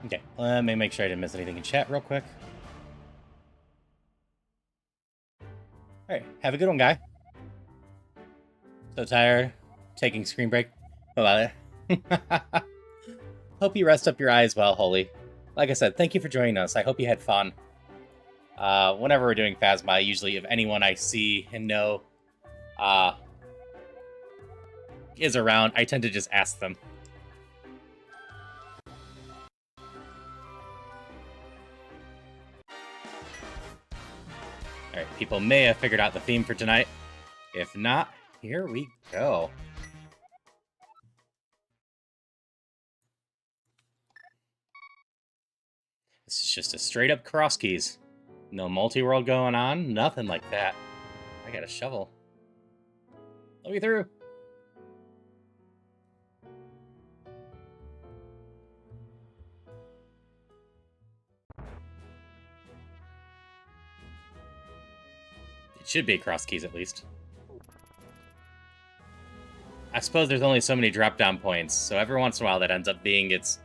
Okay, let me make sure I didn't miss anything in chat real quick. Alright, have a good one, guy. So tired. Taking screen break. About it. Hope you rest up your eyes well, Holy. Like I said, thank you for joining us. I hope you had fun. Whenever we're doing Phasma, usually if anyone I see and know is around, I tend to just ask them. Alright, people may have figured out the theme for tonight. If not, here we go. This is just a straight up Crosskeys. No multi-world going on, nothing like that. I got a shovel. Let me through. It should be Crosskeys at least. I suppose there's only so many drop-down points, so every once in a while that ends up being its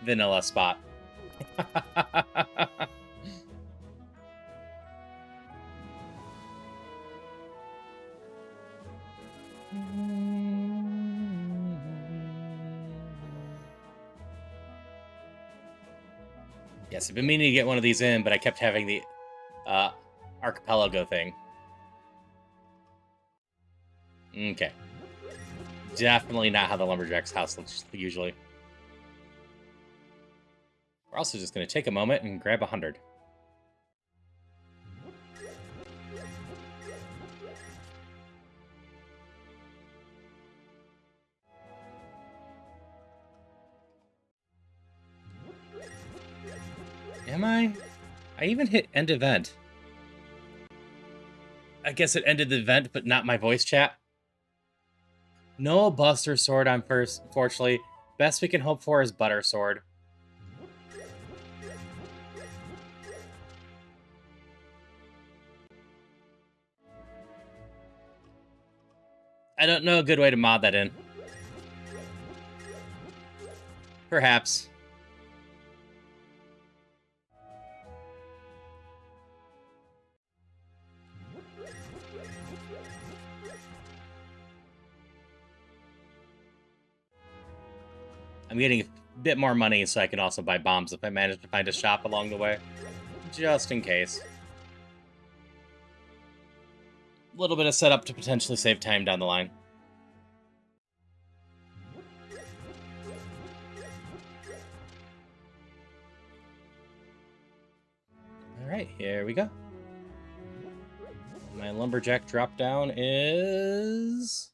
vanilla spot. Yes, I've been meaning to get one of these in, but I kept having the archipelago thing. Okay. Definitely not how the lumberjack's house looks usually. We're also just going to take a moment and grab 100. Am I? I even hit end event. I guess it ended the event, but not my voice chat. No Buster Sword on first, fortunately. Best we can hope for is Butter Sword. I don't know a good way to mod that in. Perhaps. I'm getting a bit more money so I can also buy bombs if I manage to find a shop along the way. Just in case. A little bit of setup to potentially save time down the line. Alright, here we go. My lumberjack drop down is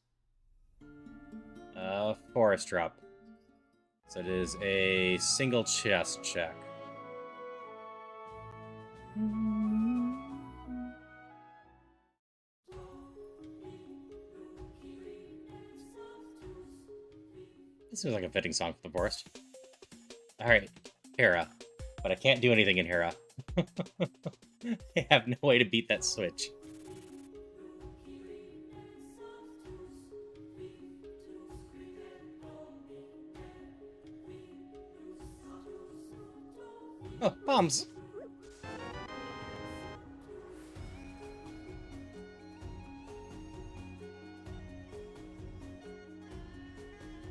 a forest drop. So it is a single chest check. This seems like a fitting song for the forest. Alright, Hera. But I can't do anything in Hera. I have no way to beat that switch. Oh, bombs!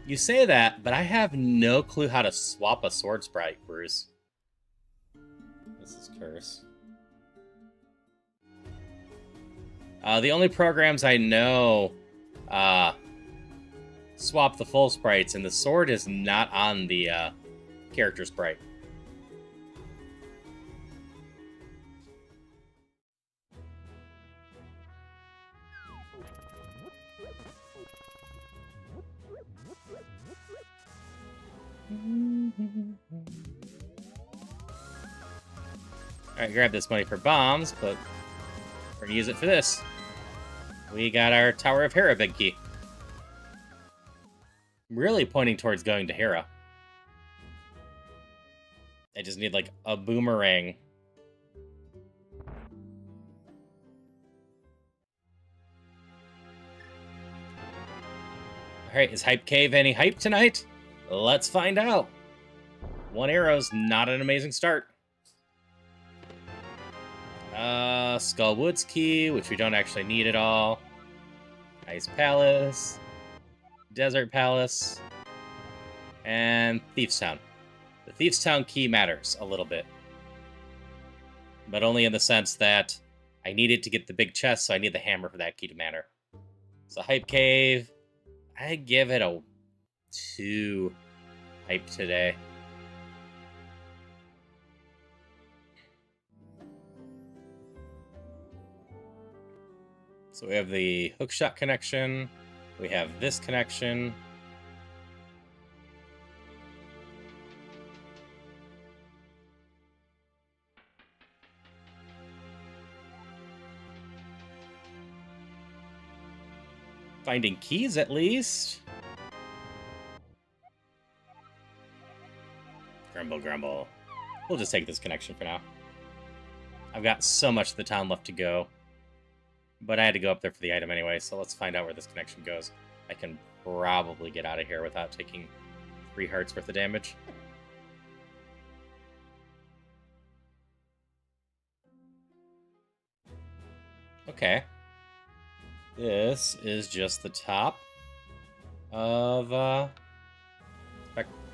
You say that, but I have no clue how to swap a sword sprite, Bruce. This is curse. The only programs I know swap the full sprites, and the sword is not on the character sprite. Alright, grab this money for bombs, but we're gonna use it for this. We got our Tower of Hera big key. I'm really pointing towards going to Hera. I just need, like, a boomerang. Alright, is Hype Cave any hype tonight? Let's find out. 1 arrow's not an amazing start. Skullwood's Key, which we don't actually need at all. Ice Palace. Desert Palace. And Thief's Town. The Thief's Town key matters a little bit. But only in the sense that I needed to get the big chest, so I need the hammer for that key to matter. So Hype Cave, I give it a 2 hype today. So we have the hookshot connection. We have this connection. Finding keys, at least. Grumble, grumble. We'll just take this connection for now. I've got so much of the town left to go. But I had to go up there for the item anyway, so let's find out where this connection goes. I can probably get out of here without taking 3 hearts worth of damage. Okay. This is just the top of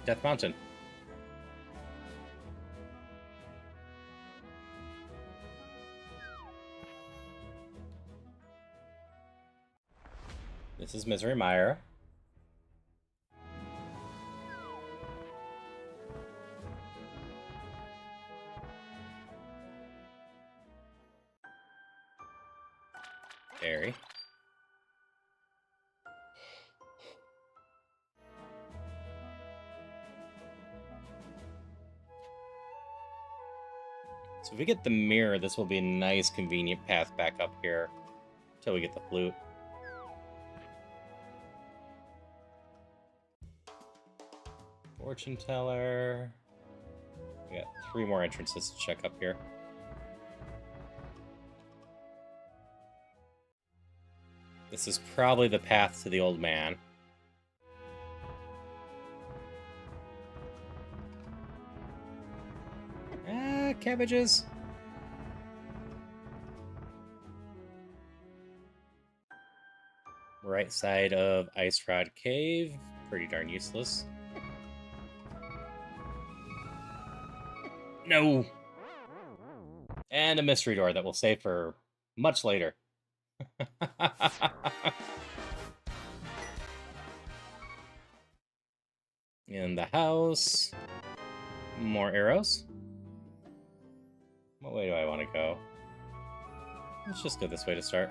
Death Mountain. This is Misery Mire. Berry. So if we get the mirror, this will be a nice, convenient path back up here until we get the flute. Fortune teller. We got 3 more entrances to check up here. This is probably the path to the old man. Cabbages. Right side of Ice Rod Cave. Pretty darn useless. No! And a mystery door that we'll save for much later. In the house. More arrows. What way do I want to go? Let's just go this way to start.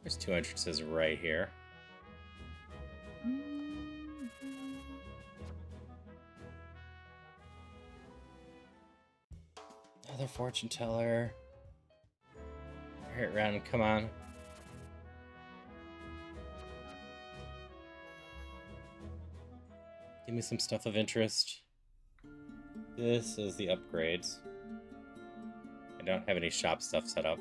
There's 2 entrances right here. Another fortune teller. Right around, come on. Give me some stuff of interest. This is the upgrades. I don't have any shop stuff set up.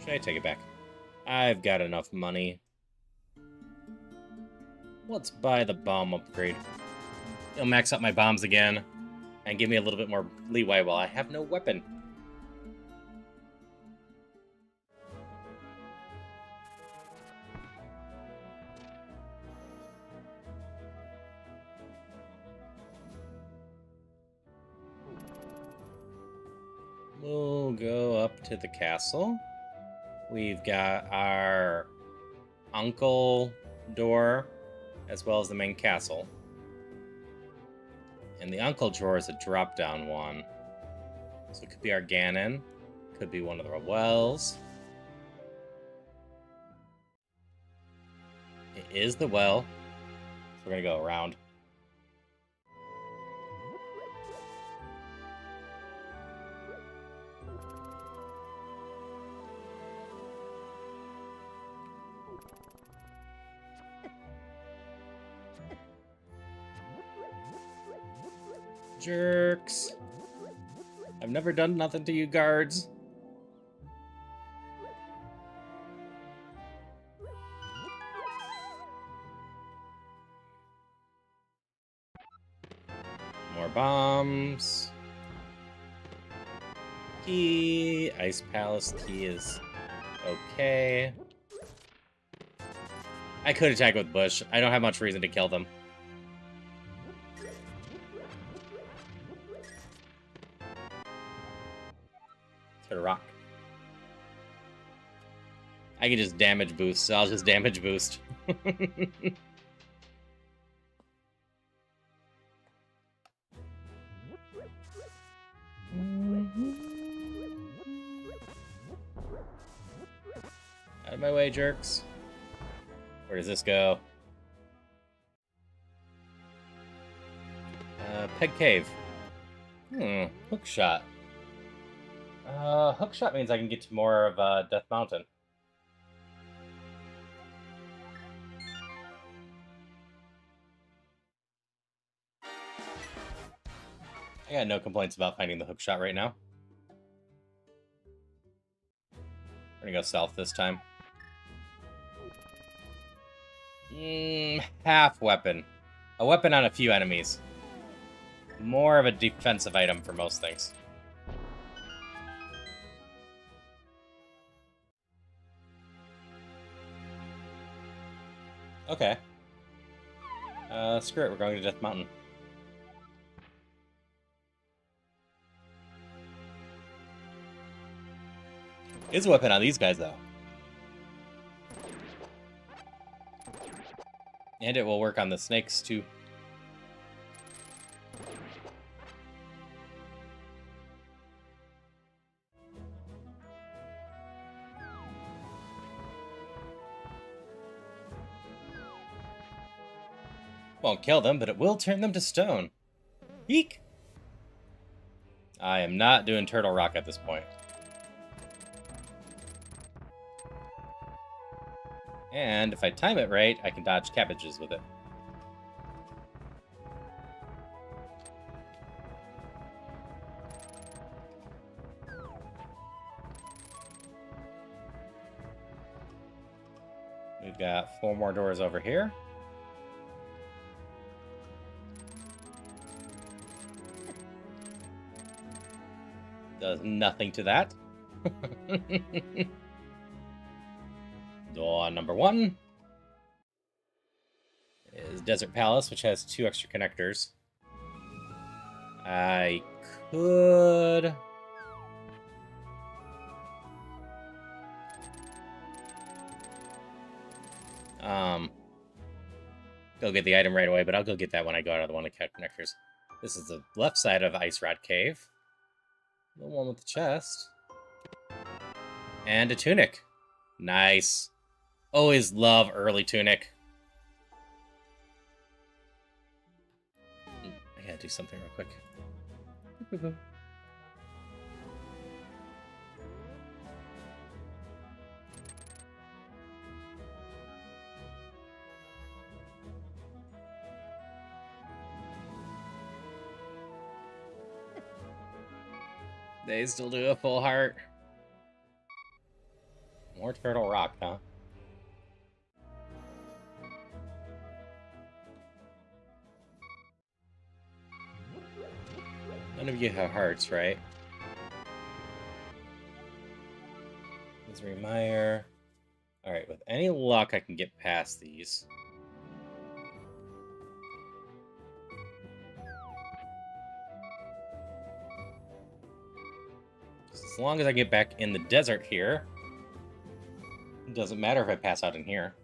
Should I take it back? I've got enough money. Let's buy the bomb upgrade. It'll max out my bombs again and give me a little bit more leeway while I have no weapon. We'll go up to the castle. We've got our uncle door as well as the main castle. And the uncle drawer is a drop-down one. So it could be our Ganon. Could be one of the wells. It is the well. So we're going to go around. Jerks. I've never done nothing to you guards. More bombs. Key. Ice Palace key is okay. I could attack with Bush. I don't have much reason to kill them. Hit a rock. I can just damage boost, so I'll just damage boost. Out of my way, jerks. Where does this go? Peg Cave. Hook shot. Hook shot means I can get to more of Death Mountain. I got no complaints about finding the hook shot right now. We're gonna go south this time. Half weapon. A weapon on a few enemies. More of a defensive item for most things. Okay. Screw it, we're going to Death Mountain. Is a weapon on these guys, though. And it will work on the snakes, too. Won't kill them, but it will turn them to stone. Eek! I am not doing Turtle Rock at this point. And if I time it right, I can dodge cabbages with it. We've got 4 more doors over here. Does nothing to that. Door number 1 is Desert Palace, which has 2 extra connectors. I could... go get the item right away, but I'll go get that when I go out of the one of the connectors. This is the left side of Ice Rod Cave. The one with the chest. And a tunic. Nice. Always love early tunic. I gotta do something real quick. They still do a full heart. More Turtle Rock, huh? None of you have hearts, right? Misery Mire. Alright, with any luck, I can get past these. As long as I get back in the desert here, it doesn't matter if I pass out in here.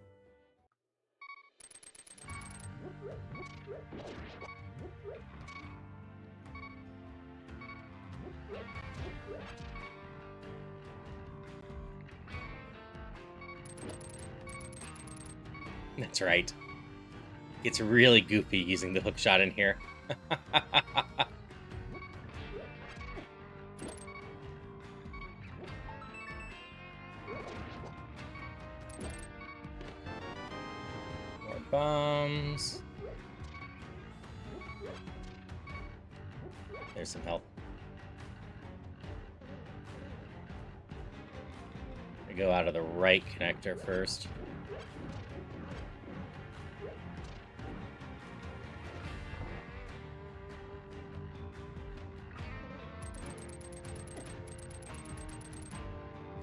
That's right. It's really goofy using the hook shot in here. More bombs. There's some help. I go out of the right connector first.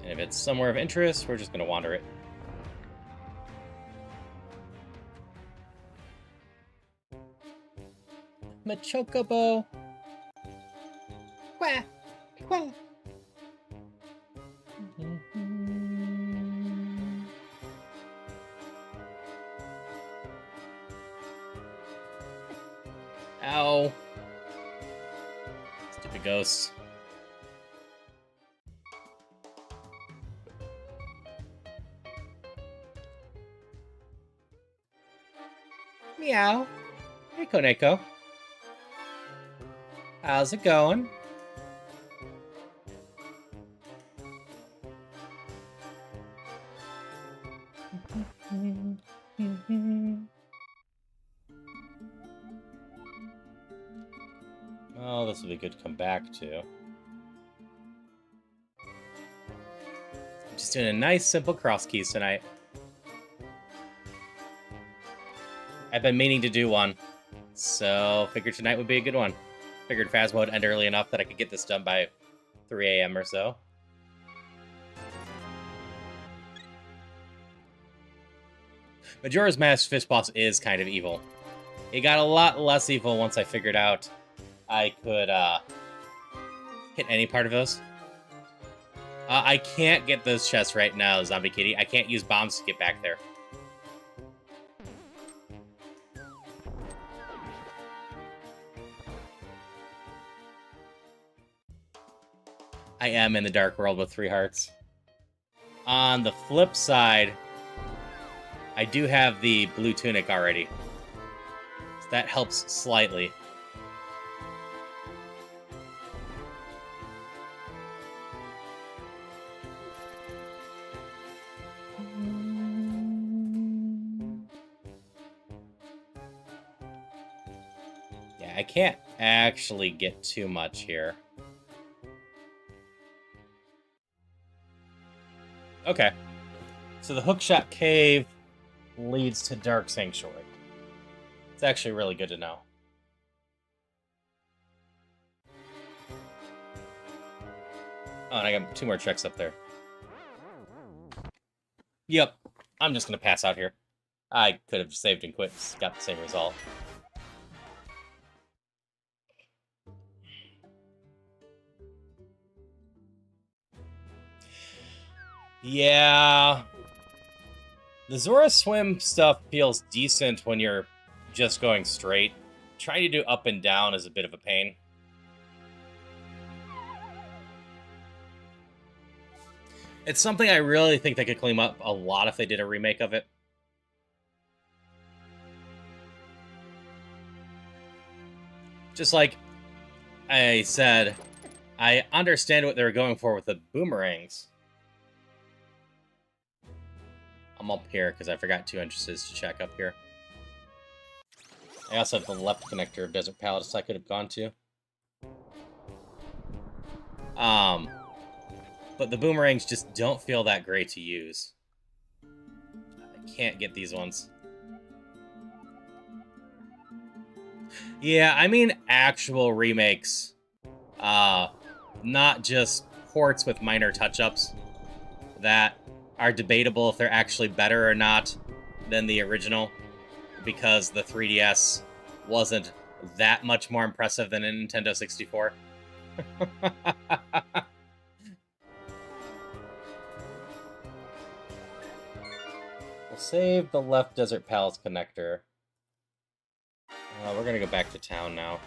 And if it's somewhere of interest, we're just going to wander it. Machocobo! Quack! Quack! Ow. Stupid ghosts. Meow. Hey, Koneko. How's it going? Oh, this will be good to come back to. I'm just doing a nice, simple cross keys tonight. I've been meaning to do one, so figured tonight would be a good one. Figured Phasma would end early enough that I could get this done by 3 a.m. or so. Majora's Mask Fish Boss is kind of evil. It got a lot less evil once I figured out I could hit any part of those. I can't get those chests right now, Zombie Kitty. I can't use bombs to get back there. I am in the Dark World with 3 hearts. On the flip side, I do have the blue tunic already. So that helps slightly. Yeah, I can't actually get too much here. Okay. So the Hookshot Cave leads to Dark Sanctuary. It's actually really good to know. Oh, and I got 2 more checks up there. Yep. I'm just going to pass out here. I could have saved and quit, got the same result. Yeah. The Zora Swim stuff feels decent when you're just going straight. Trying to do up and down is a bit of a pain. It's something I really think they could clean up a lot if they did a remake of it. Just like I said, I understand what they were going for with the boomerangs. I'm up here because I forgot 2 entrances to check up here. I also have the left connector of Desert Palace I could have gone to. But the boomerangs just don't feel that great to use. I can't get these ones. Yeah, I mean actual remakes. Not just ports with minor touch-ups that are debatable if they're actually better or not than the original, because the 3DS wasn't that much more impressive than a Nintendo 64. We'll save the left Desert Palace connector. We're gonna go back to town now.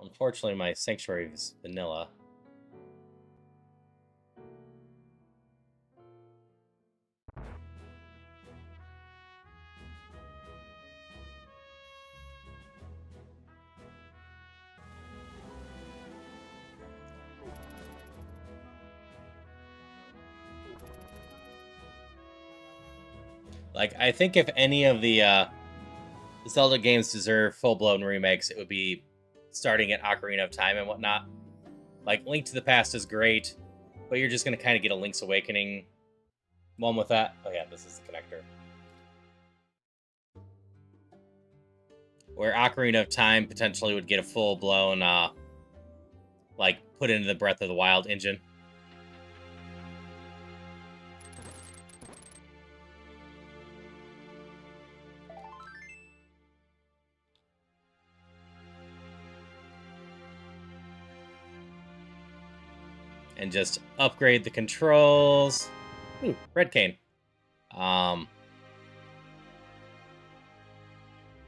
Unfortunately, my sanctuary is vanilla. Like, I think if any of the Zelda games deserve full-blown remakes, it would be starting at Ocarina of Time and whatnot. Like, Link to the Past is great, but you're just going to kind of get a Link's Awakening one with that. Oh yeah, this is the connector. Where Ocarina of Time potentially would get a full-blown, like, put into the Breath of the Wild engine. and just upgrade the controls. Ooh, red cane.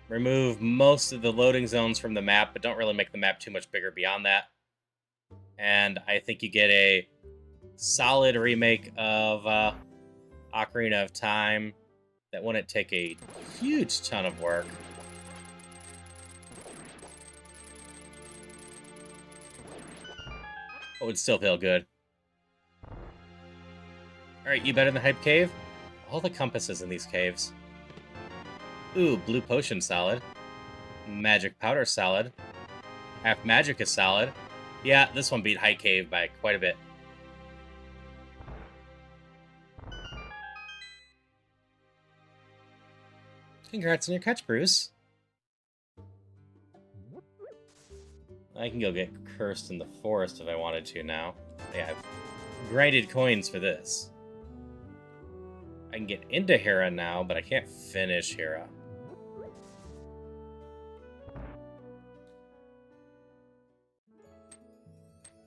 Remove most of the loading zones from the map, but don't really make the map too much bigger beyond that. And I think you get a solid remake of Ocarina of Time that wouldn't take a huge ton of work. But would still feel good. Alright, you better than Hype Cave? All the compasses in these caves. Ooh, blue potion solid. Magic powder solid. Half magic is solid. Yeah, this one beat High Cave by quite a bit. Congrats on your catch, Bruce. I can go get cursed in the forest if I wanted to now. Yeah, I've grinded coins for this. I can get into Hera now, but I can't finish Hera.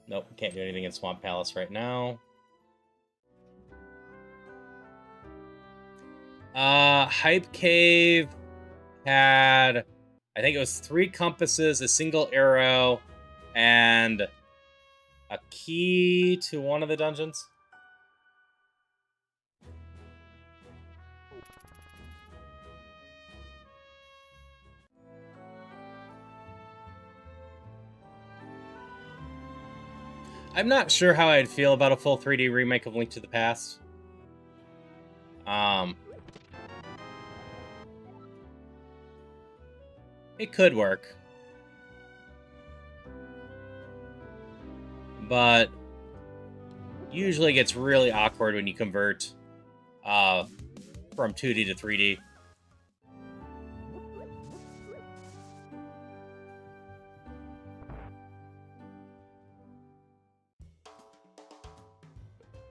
Nope, can't do anything in Swamp Palace right now. Hype Cave had, I think it was 3 compasses, a single arrow, and a key to one of the dungeons. I'm not sure how I'd feel about a full 3D remake of Link to the Past. It could work. But usually gets really awkward when you convert from 2D to 3D.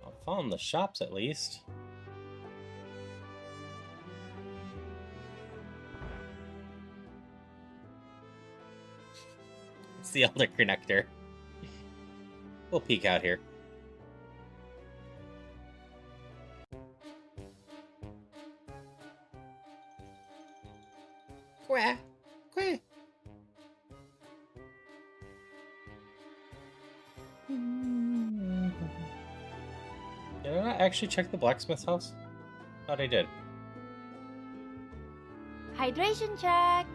I'll found the shops at least. It's the Elder Connector. We'll peek out here. Quack, quack. Did I not actually check the blacksmith's house? Thought I did. Hydration check.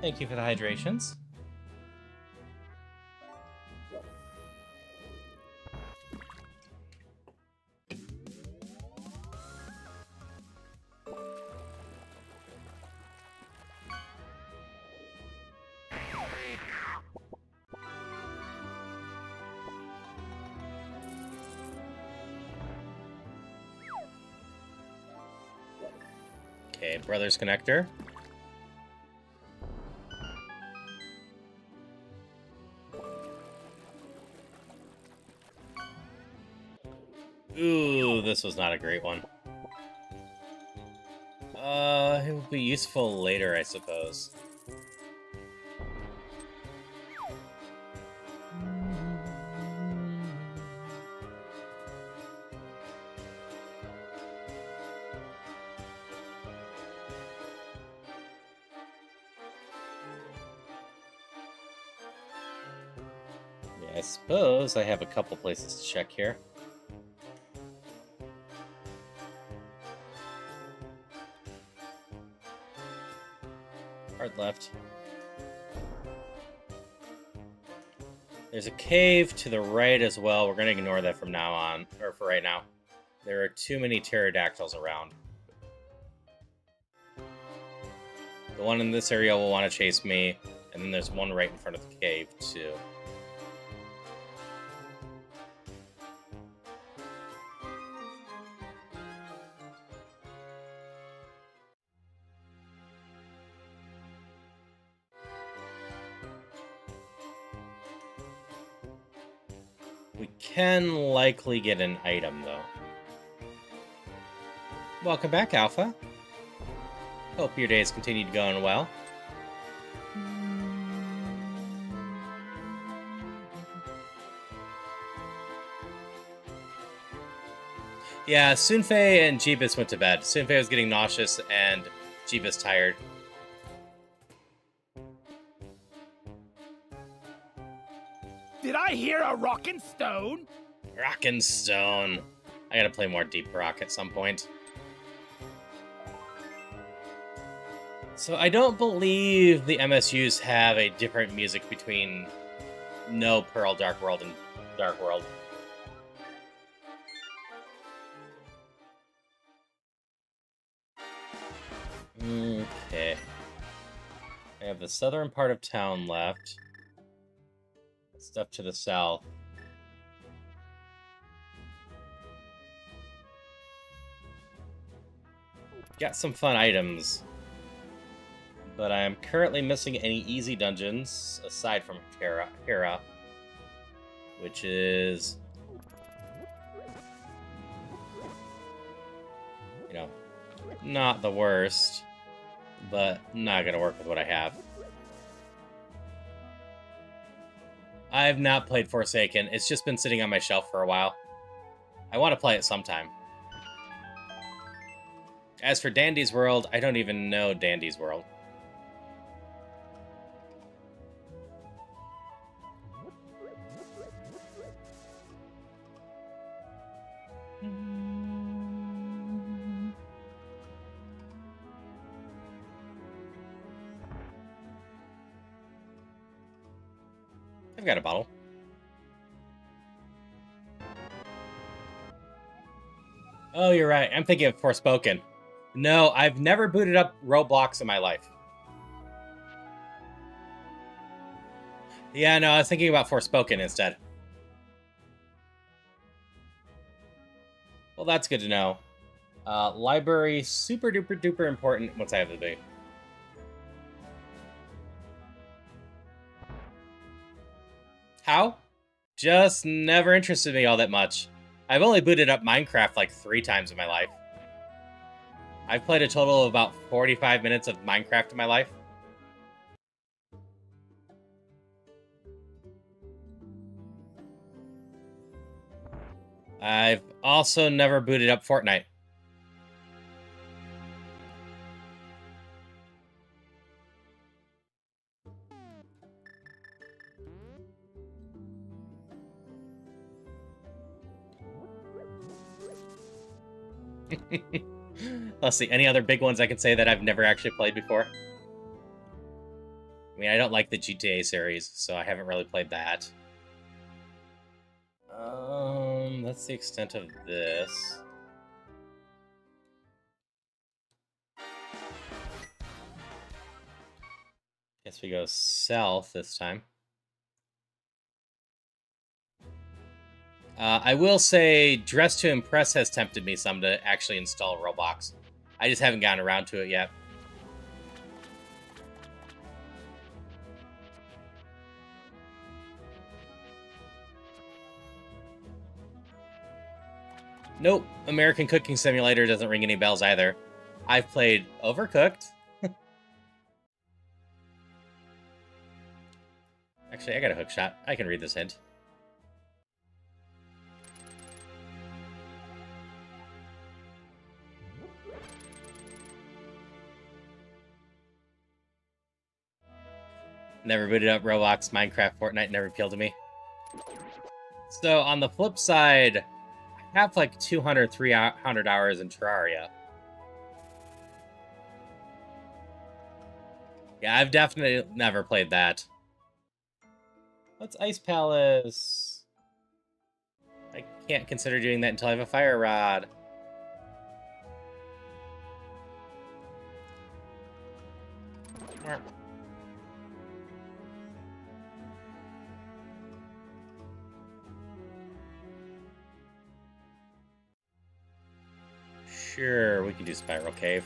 Thank you for the hydrations. Okay, Brothers Connector. Ooh, this was not a great one. It will be useful later, I suppose. Yeah, I suppose I have a couple places to check here. Hard left. There's a cave to the right as well. We're going to ignore that from now on, or for right now. There are too many pterodactyls around. The one in this area will want to chase me, and then there's one right in front of the cave, too. We can likely get an item, though. Welcome back, Alpha. Hope your days continue going well. Yeah, Sunfei and Jeebus went to bed. Sunfei was getting nauseous and Jeebus tired. Did I hear a rockin' stone? Rockin' Stone. I gotta play more Deep Rock at some point. So I don't believe the MSUs have a different music between No Pearl Dark World and Dark World. Okay. I have the southern part of town left. Stuff to the south. Got some fun items. But I am currently missing any easy dungeons, aside from Hera, which is, you know, not the worst, but not gonna work with what I have. I've not played Forsaken. It's just been sitting on my shelf for a while. I want to play it sometime. As for Dandy's World, I don't even know Dandy's World. I've got a bottle. Oh, you're right. I'm thinking of Forspoken. No, I've never booted up Roblox in my life. Yeah, no, I was thinking about Forspoken instead. Well, that's good to know. Library, super duper duper important once I have the bait. How? Just never interested me all that much. I've only booted up Minecraft like 3 times in my life. I've played a total of about 45 minutes of Minecraft in my life. I've also never booted up Fortnite. Let's see, any other big ones I can say that I've never actually played before? I mean, I don't like the GTA series, so I haven't really played that. That's the extent of this. Guess we go south this time. I will say, Dress to Impress has tempted me some to actually install Roblox. I just haven't gotten around to it yet. Nope, American Cooking Simulator doesn't ring any bells either. I've played Overcooked. Actually, I got a hook shot. I can read this hint. Never booted up Roblox, Minecraft, Fortnite never appealed to me. So on the flip side, I have like 200, 300 hours in Terraria. Yeah, I've definitely never played that. What's Ice Palace? I can't consider doing that until I have a fire rod. Sure, we can do Spiral Cave.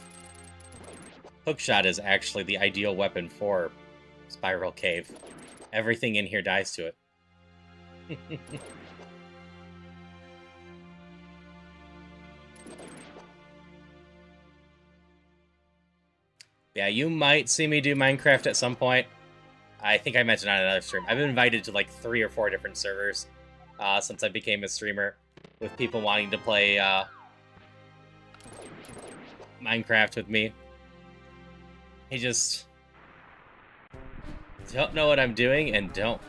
Hookshot is actually the ideal weapon for Spiral Cave. Everything in here dies to it. Yeah, you might see me do Minecraft at some point. I think I mentioned on another stream. I've been invited to like 3 or 4 different servers since I became a streamer, with people wanting to play Minecraft with me. He just don't know what I'm doing and don't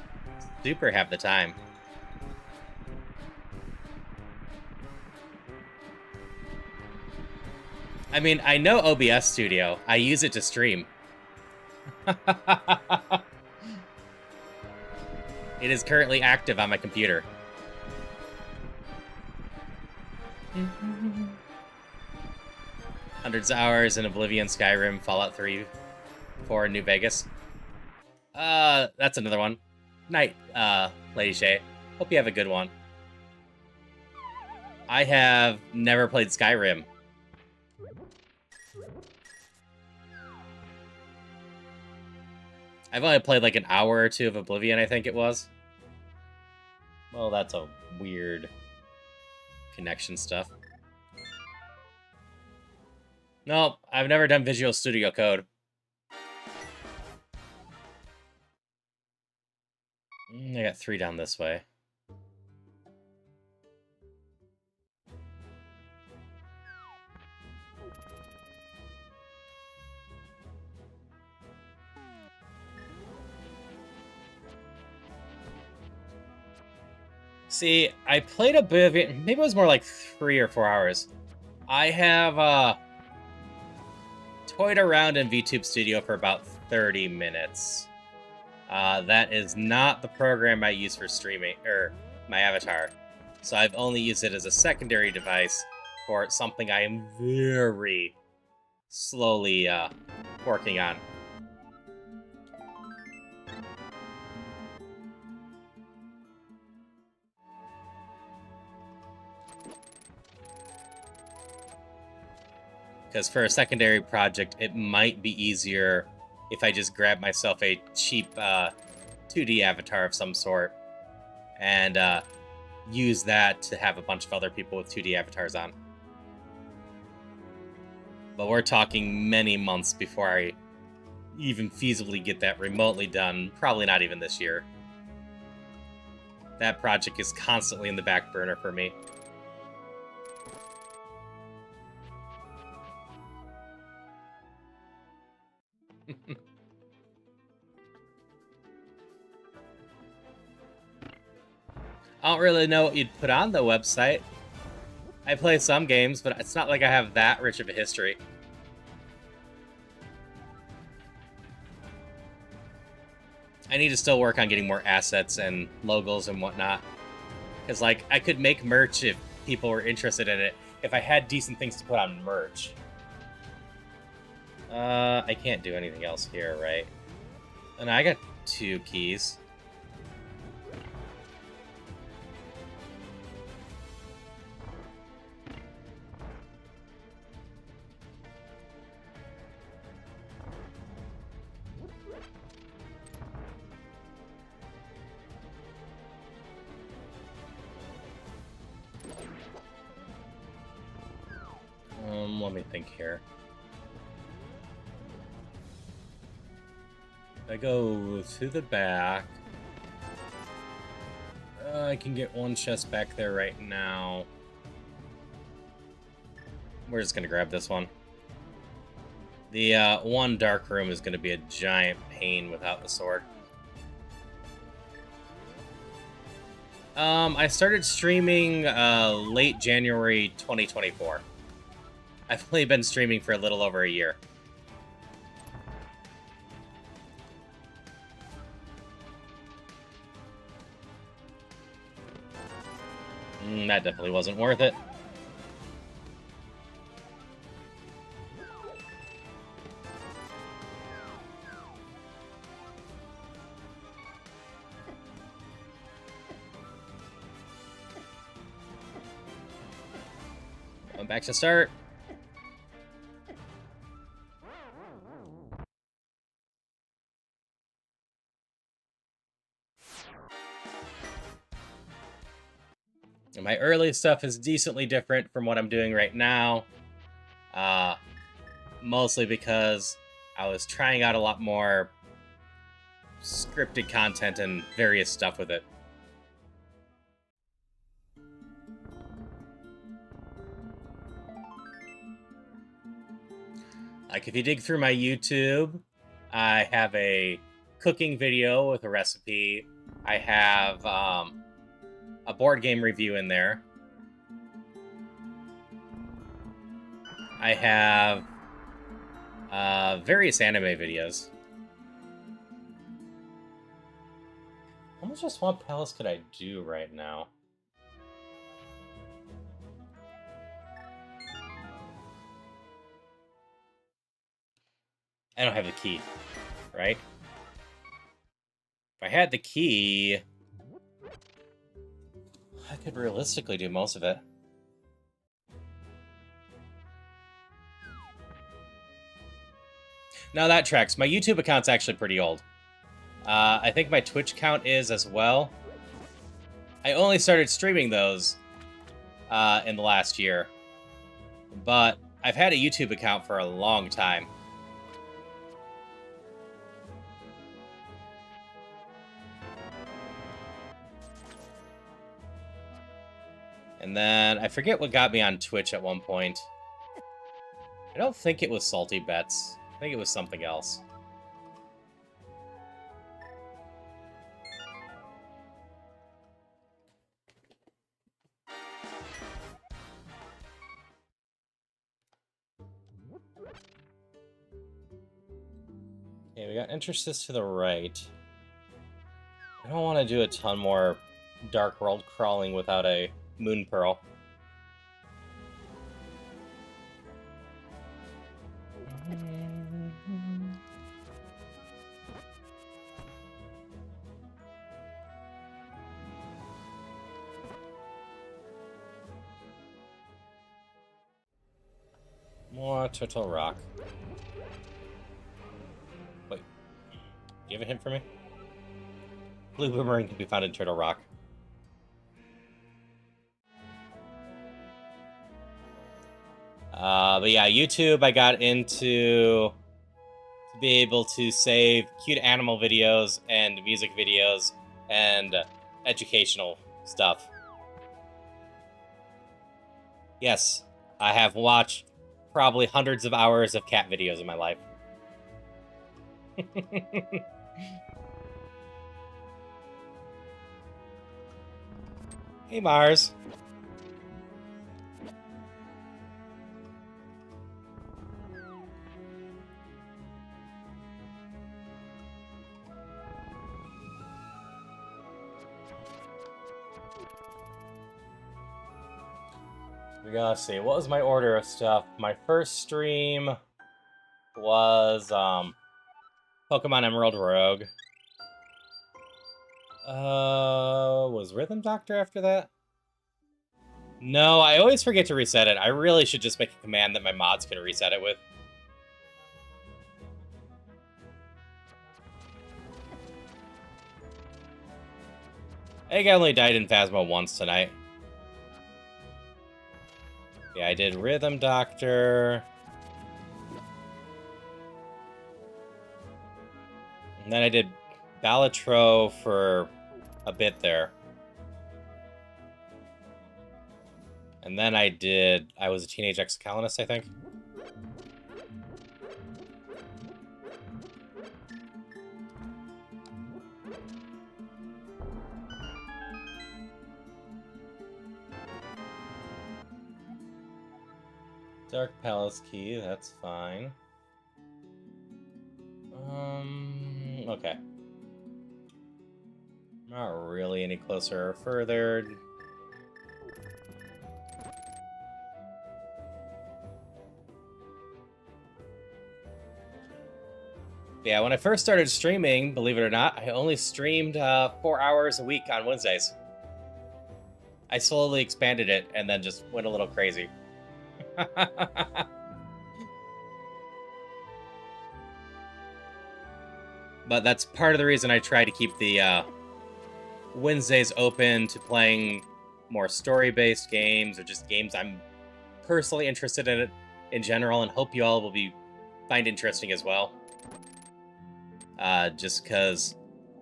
super have the time. I mean, I know OBS Studio. I use it to stream. It is currently active on my computer. Hundreds of hours in Oblivion, Skyrim, Fallout 3, 4, New Vegas. That's another one. Night, Lady Shay. Hope you have a good one. I have never played Skyrim. I've only played like an hour or two of Oblivion, I think it was. Well, that's a weird connection stuff. No, I've never done Visual Studio Code. I got 3 down this way. See, I played a bit of it. Maybe it was more like 3 or 4 hours. I have toyed around in VTube Studio for about 30 minutes. That is not the program I use for streaming, or my avatar. So I've only used it as a secondary device for something I am very slowly working on. Because for a secondary project, it might be easier if I just grab myself a cheap 2D avatar of some sort and use that to have a bunch of other people with 2D avatars on. But we're talking many months before I even feasibly get that remotely done. Probably not even this year. That project is constantly in the back burner for me. I don't really know what you'd put on the website. I play some games, but it's not like I have that rich of a history. I need to still work on getting more assets and logos and whatnot. Because, like, I could make merch if people were interested in it, if I had decent things to put on merch. I can't do anything else here, right? And I got 2 keys. Let me think here. I go to the back. I can get 1 chest back there right now. We're just gonna grab this one. The one dark room is gonna be a giant pain without the sword. I started streaming late January 2024. I've only been streaming for a little over a year. That definitely wasn't worth it. Going back to start. And my early stuff is decently different from what I'm doing right now. Mostly because I was trying out a lot more scripted content and various stuff with it. Like, if you dig through my YouTube, I have a cooking video with a recipe. I have a board game review in there. I have various anime videos. How much of Swamp Palace could I do right now? I don't have the key, right? If I had the key, I could realistically do most of it. Now that tracks. My YouTube account's actually pretty old. I think my Twitch account is as well. I only started streaming those in the last year. But I've had a YouTube account for a long time. And then I forget what got me on Twitch at one point. I don't think it was Salty Bets. I think it was something else. Okay, we got entrances to the right. I don't want to do a ton more Dark World crawling without a Moon Pearl. More Turtle Rock. Wait. Do you have a hint for me? Blue Boomerang can be found in Turtle Rock. But yeah, YouTube I got into to be able to save cute animal videos and music videos and educational stuff. Yes, I have watched probably hundreds of hours of cat videos in my life. Hey, Mars. We gotta see, what was my order of stuff? My first stream was Pokemon Emerald Rogue. Was Rhythm Doctor after that? No, I always forget to reset it. I really should just make a command that my mods can reset it with. I think I only died in Phasma once tonight. Yeah, I did Rhythm Doctor. And then I did Balatro for a bit there. And then I was a teenage ex-colonist, I think. Dark Palace key, that's fine. Okay. Not really any closer or further. Yeah, when I first started streaming, believe it or not, I only streamed 4 hours a week on Wednesdays. I slowly expanded it and then just went a little crazy. But that's part of the reason I try to keep the Wednesdays open to playing more story-based games or just games I'm personally interested in general, and hope you all will find interesting as well. Just because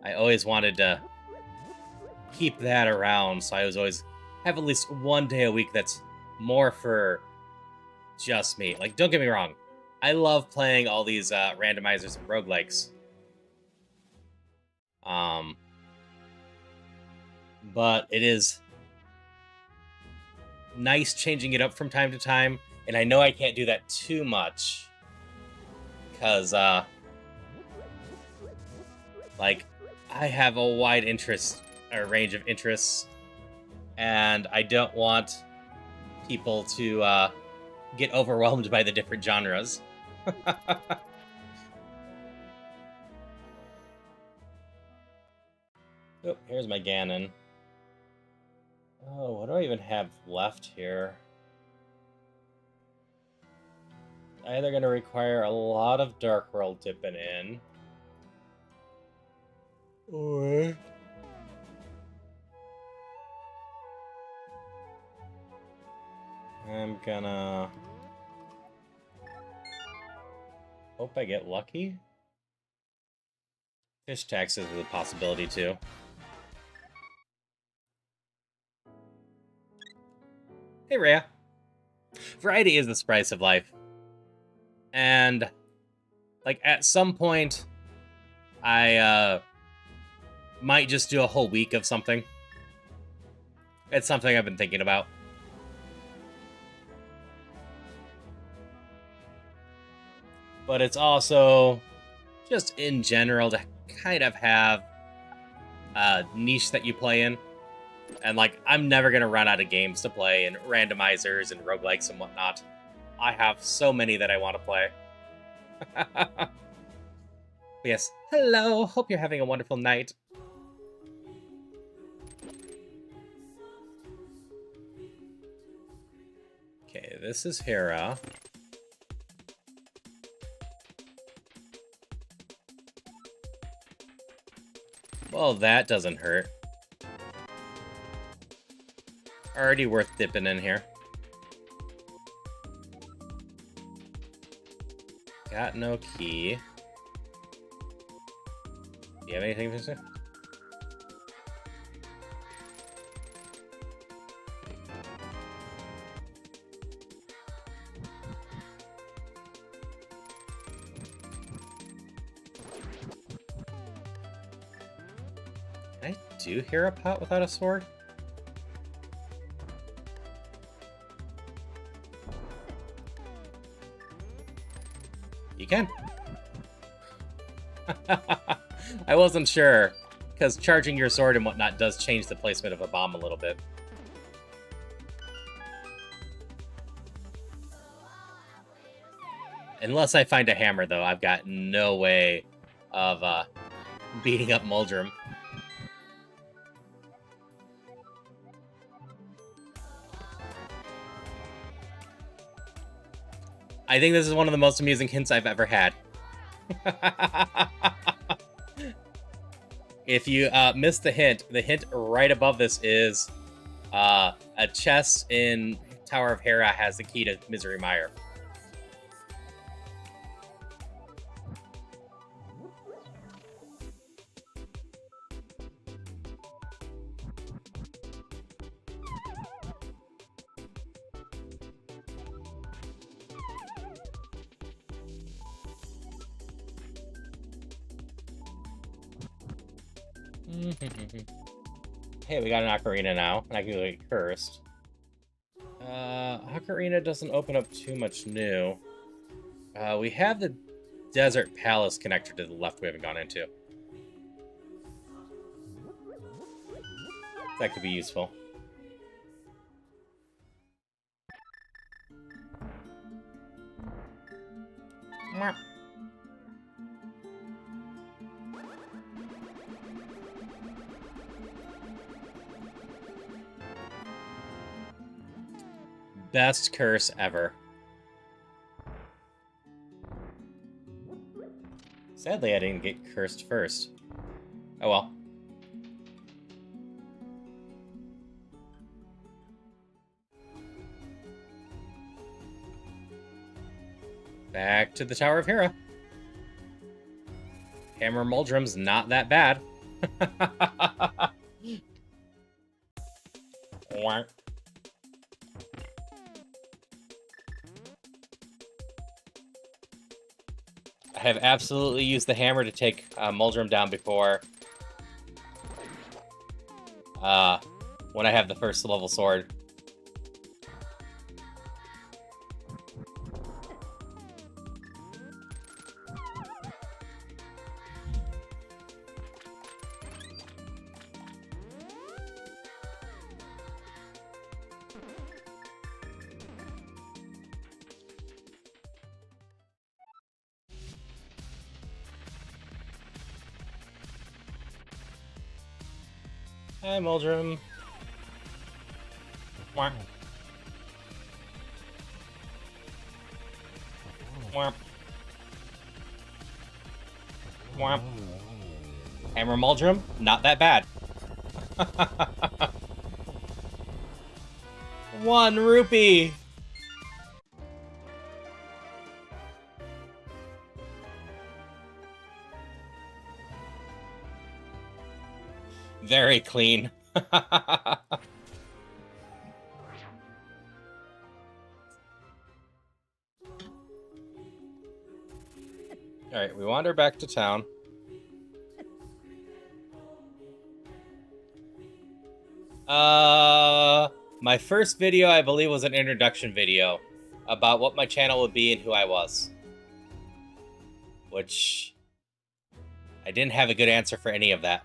I always wanted to keep that around, so I was always have at least one day a week that's more for just me. Like, don't get me wrong, I love playing all these randomizers and roguelikes. But it is nice changing it up from time to time, and I know I can't do that too much because like I have a wide interest or range of interests, and I don't want people to get overwhelmed by the different genres. Oh, here's my Ganon. Oh, what do I even have left here? Either going to require a lot of Dark World dipping in, or I'm gonna hope I get lucky. Fish taxes is a possibility too. Hey, Rhea. Variety is the spice of life. And, like, at some point, I might just do a whole week of something. It's something I've been thinking about. But it's also just in general to kind of have a niche that you play in. And, like, I'm never going to run out of games to play and randomizers and roguelikes and whatnot. I have so many that I want to play. Yes. Hello. Hope you're having a wonderful night. Okay, this is Hera. Well, that doesn't hurt. Already worth dipping in here. Got no key. Do you have anything to say? Can I do Hera pot without a sword? You can. I wasn't sure, because charging your sword and whatnot does change the placement of a bomb a little bit. Unless I find a hammer, though, I've got no way of beating up Muldrum. I think this is one of the most amusing hints I've ever had. If you missed the hint right above this is a chest in Tower of Hera has the key to Misery Mire. Hey, we got an ocarina now, and I can go get cursed. Ocarina doesn't open up too much new. We have the Desert Palace connector to the left we haven't gone into. That could be useful. Best curse ever. Sadly, I didn't get cursed first. Oh well. Back to the Tower of Hera. Hammer Muldrum's not that bad. have absolutely used the hammer to take Muldrum down before. When I have the first level sword. Hi, Muldrum. Wah. Wah. Wah. Hammer Muldrum, not that bad. 1 rupee. Very clean. Alright, we wander back to town. My first video, I believe, was an introduction video about what my channel would be and who I was. Which I didn't have a good answer for any of that.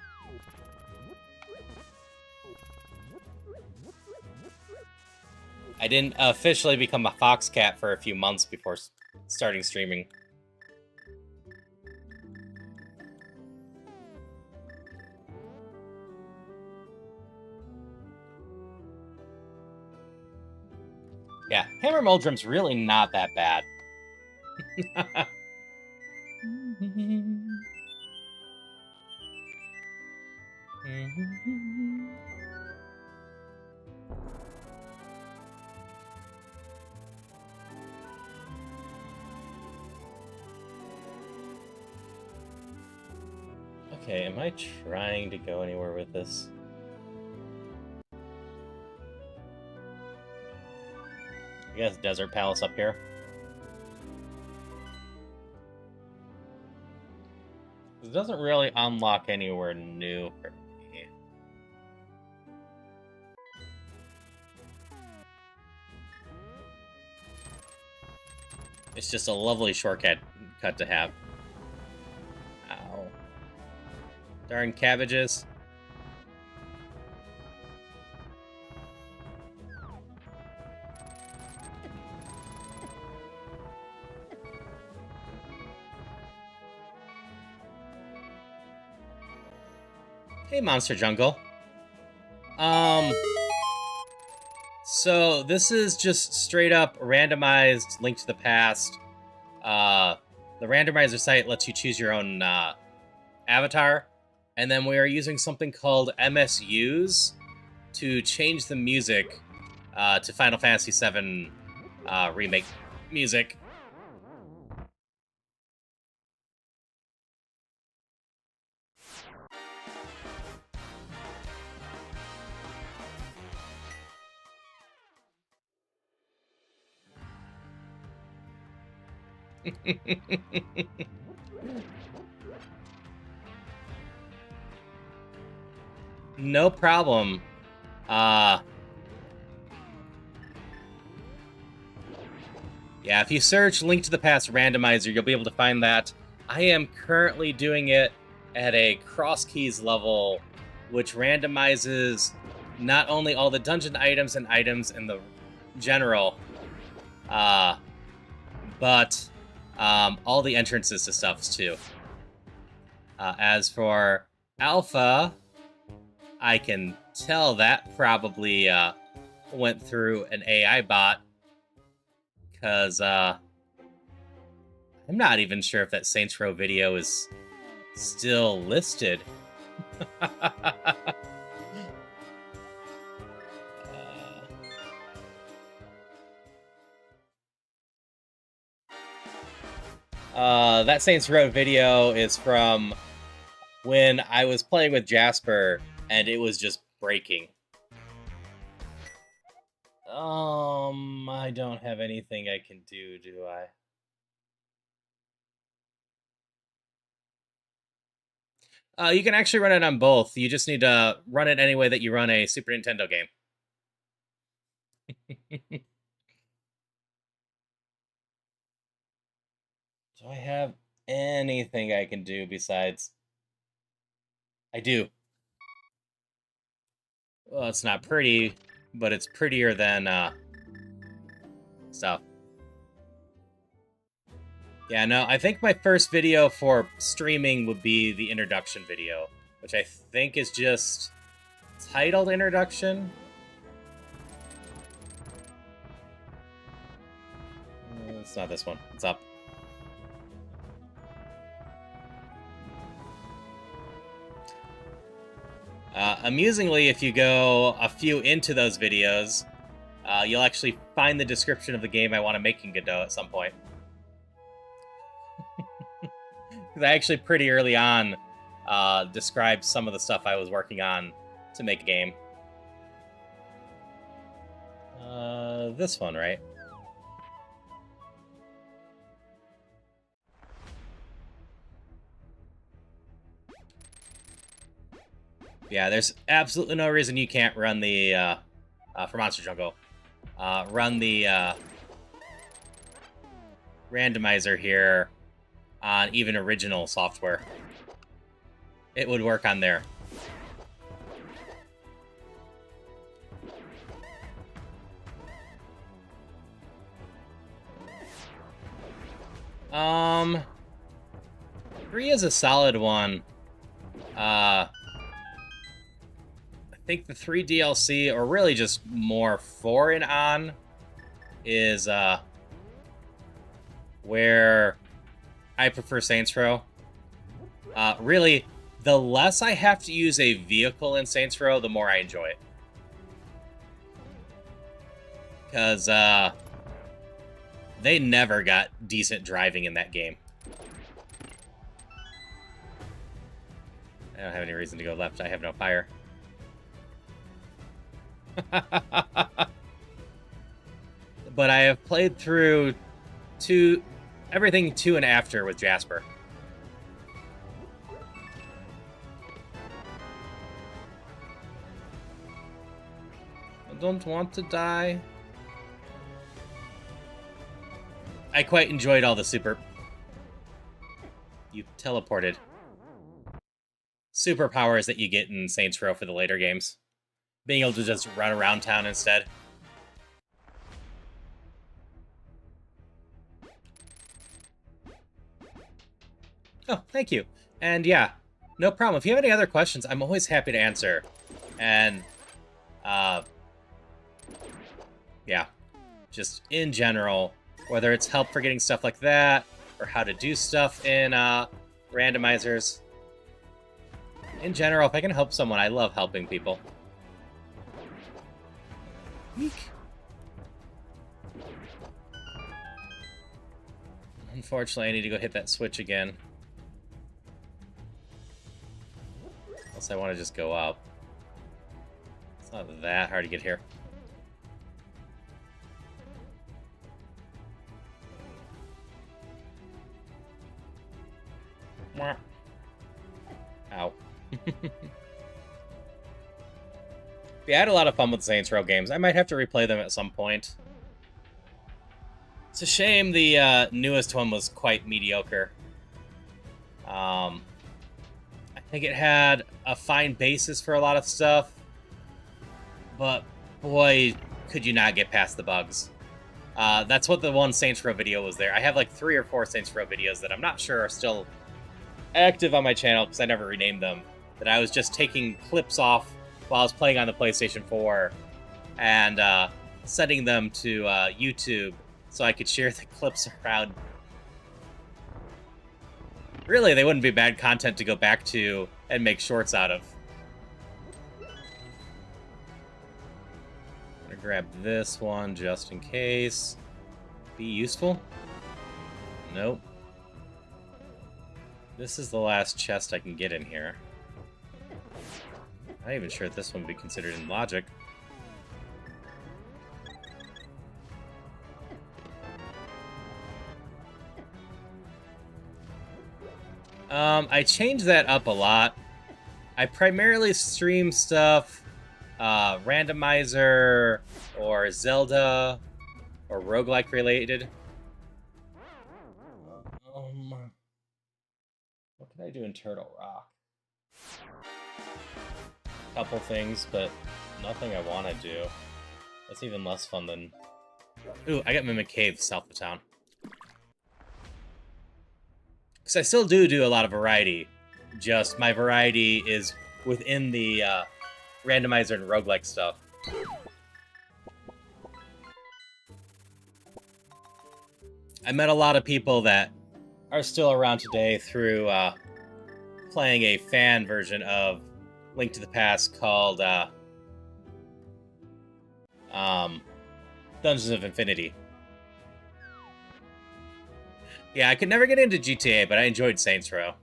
I didn't officially become a fox cat for a few months before starting streaming. Yeah, Hammer Muldrum's really not that bad. Okay, am I trying to go anywhere with this? I guess Desert Palace up here. It doesn't really unlock anywhere new for me. It's just a lovely shortcut to have. Ow. Darn cabbages. Hey, Monster Jungle. So this is just straight up randomized Link to the Past. The randomizer site lets you choose your own avatar, and then we are using something called MSUs to change the music to Final Fantasy VII Remake music. No problem. Yeah, if you search Link to the Past randomizer, you'll be able to find that. I am currently doing it at a Crosskeys level, which randomizes not only all the dungeon items and items in the general, but all the entrances to stuffs too. As for Alpha, I can tell that probably went through an AI bot, because I'm not even sure if that Saints Row video is still listed. That Saints Row video is from when I was playing with Jasper, and it was just breaking. I don't have anything I can do I? You can actually run it on both. You just need to run it any way that you run a Super Nintendo game. Do I have anything I can do besides... I do. Well, it's not pretty, but it's prettier than stuff. Yeah, no, I think my first video for streaming would be the introduction video, which I think is just titled Introduction. It's not this one. It's up. Amusingly, if you go a few into those videos, you'll actually find the description of the game I want to make in Godot at some point. Because I actually pretty early on described some of the stuff I was working on to make a game. This one, right? Yeah, there's absolutely no reason you can't run the, for Monster Jungle, run the randomizer here on even original software. It would work on there. Three is a solid one. I think the 3 DLC, or really just more 4 and on, is where I prefer Saints Row. Really, the less I have to use a vehicle in Saints Row, the more I enjoy it. Because they never got decent driving in that game. I don't have any reason to go left. I have no fire. But I have played through everything 2 and after with Jasper. I don't want to die. I quite enjoyed all the You teleported. Superpowers that you get in Saints Row for the later games. Being able to just run around town instead. Oh, thank you. And yeah, no problem. If you have any other questions, I'm always happy to answer. And, yeah, just in general, whether it's help for getting stuff like that, or how to do stuff in randomizers. In general, if I can help someone, I love helping people. Eek. Unfortunately, I need to go hit that switch again. Unless I want to just go up. It's not that hard to get here. Ow. Yeah, I had a lot of fun with Saints Row games. I might have to replay them at some point. It's a shame the newest one was quite mediocre. I think it had a fine basis for a lot of stuff, but boy, could you not get past the bugs. That's what the one Saints Row video was there. I have like 3 or 4 Saints Row videos that I'm not sure are still active on my channel because I never renamed them, that I was just taking clips off while I was playing on the PlayStation 4 and setting them to YouTube so I could share the clips around. Really, they wouldn't be bad content to go back to and make shorts out of. I'm gonna grab this one just in case. Be useful? Nope. This is the last chest I can get in here. I'm not even sure if this one would be considered in logic. I changed that up a lot I primarily stream stuff, randomizer, or Zelda, or roguelike related. What can I do in Turtle Rock? Couple things, but nothing I want to do. That's even less fun than... Ooh, I got Mimic Cave south of town. Because I still do a lot of variety. Just my variety is within the randomizer and roguelike stuff. I met a lot of people that are still around today through playing a fan version of Link to the Past called Dungeons of Infinity. Yeah, I could never get into GTA, but I enjoyed Saints Row.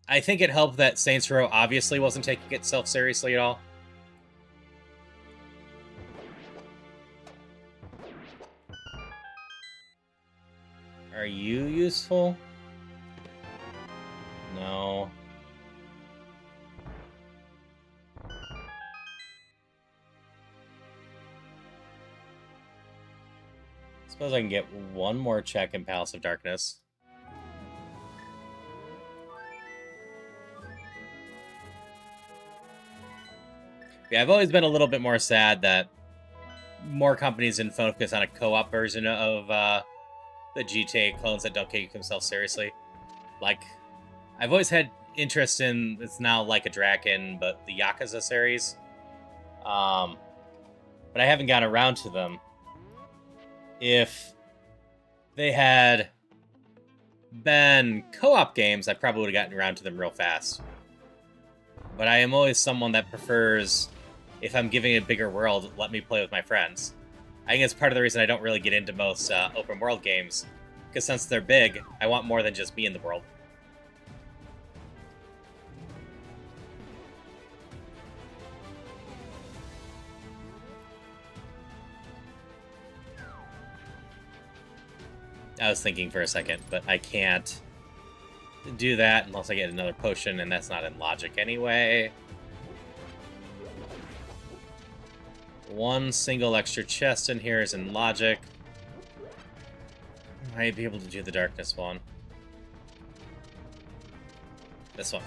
I think it helped that Saints Row obviously wasn't taking itself seriously at all. Are you useful? No. Suppose I can get one more check in Palace of Darkness. Yeah, I've always been a little bit more sad that more companies didn't focus on a co-op version of the GTA clones that don't take themselves seriously. Like, I've always had interest in, it's now like a Draken, but the Yakuza series. But I haven't gotten around to them. If they had been co-op games, I probably would have gotten around to them real fast. But I am always someone that prefers, if I'm giving a bigger world, let me play with my friends. I think it's part of the reason I don't really get into most open world games, because since they're big, I want more than just me in the world. I was thinking for a second, but I can't do that unless I get another potion, and that's not in logic anyway. One single extra chest in here is in logic. I might be able to do the darkness one. This one.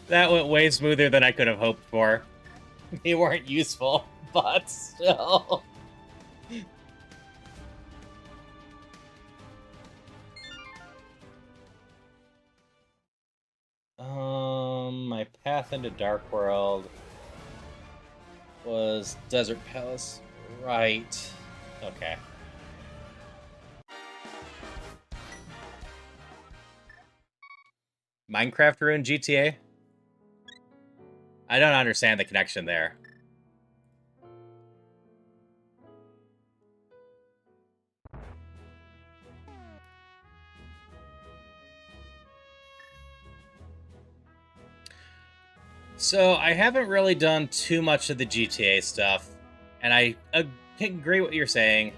That went way smoother than I could have hoped for. They weren't useful, but still. My path into Dark World was Desert Palace, right? Okay. Minecraft ruined GTA? I don't understand the connection there. So, I haven't really done too much of the GTA stuff, and I agree with what you're saying.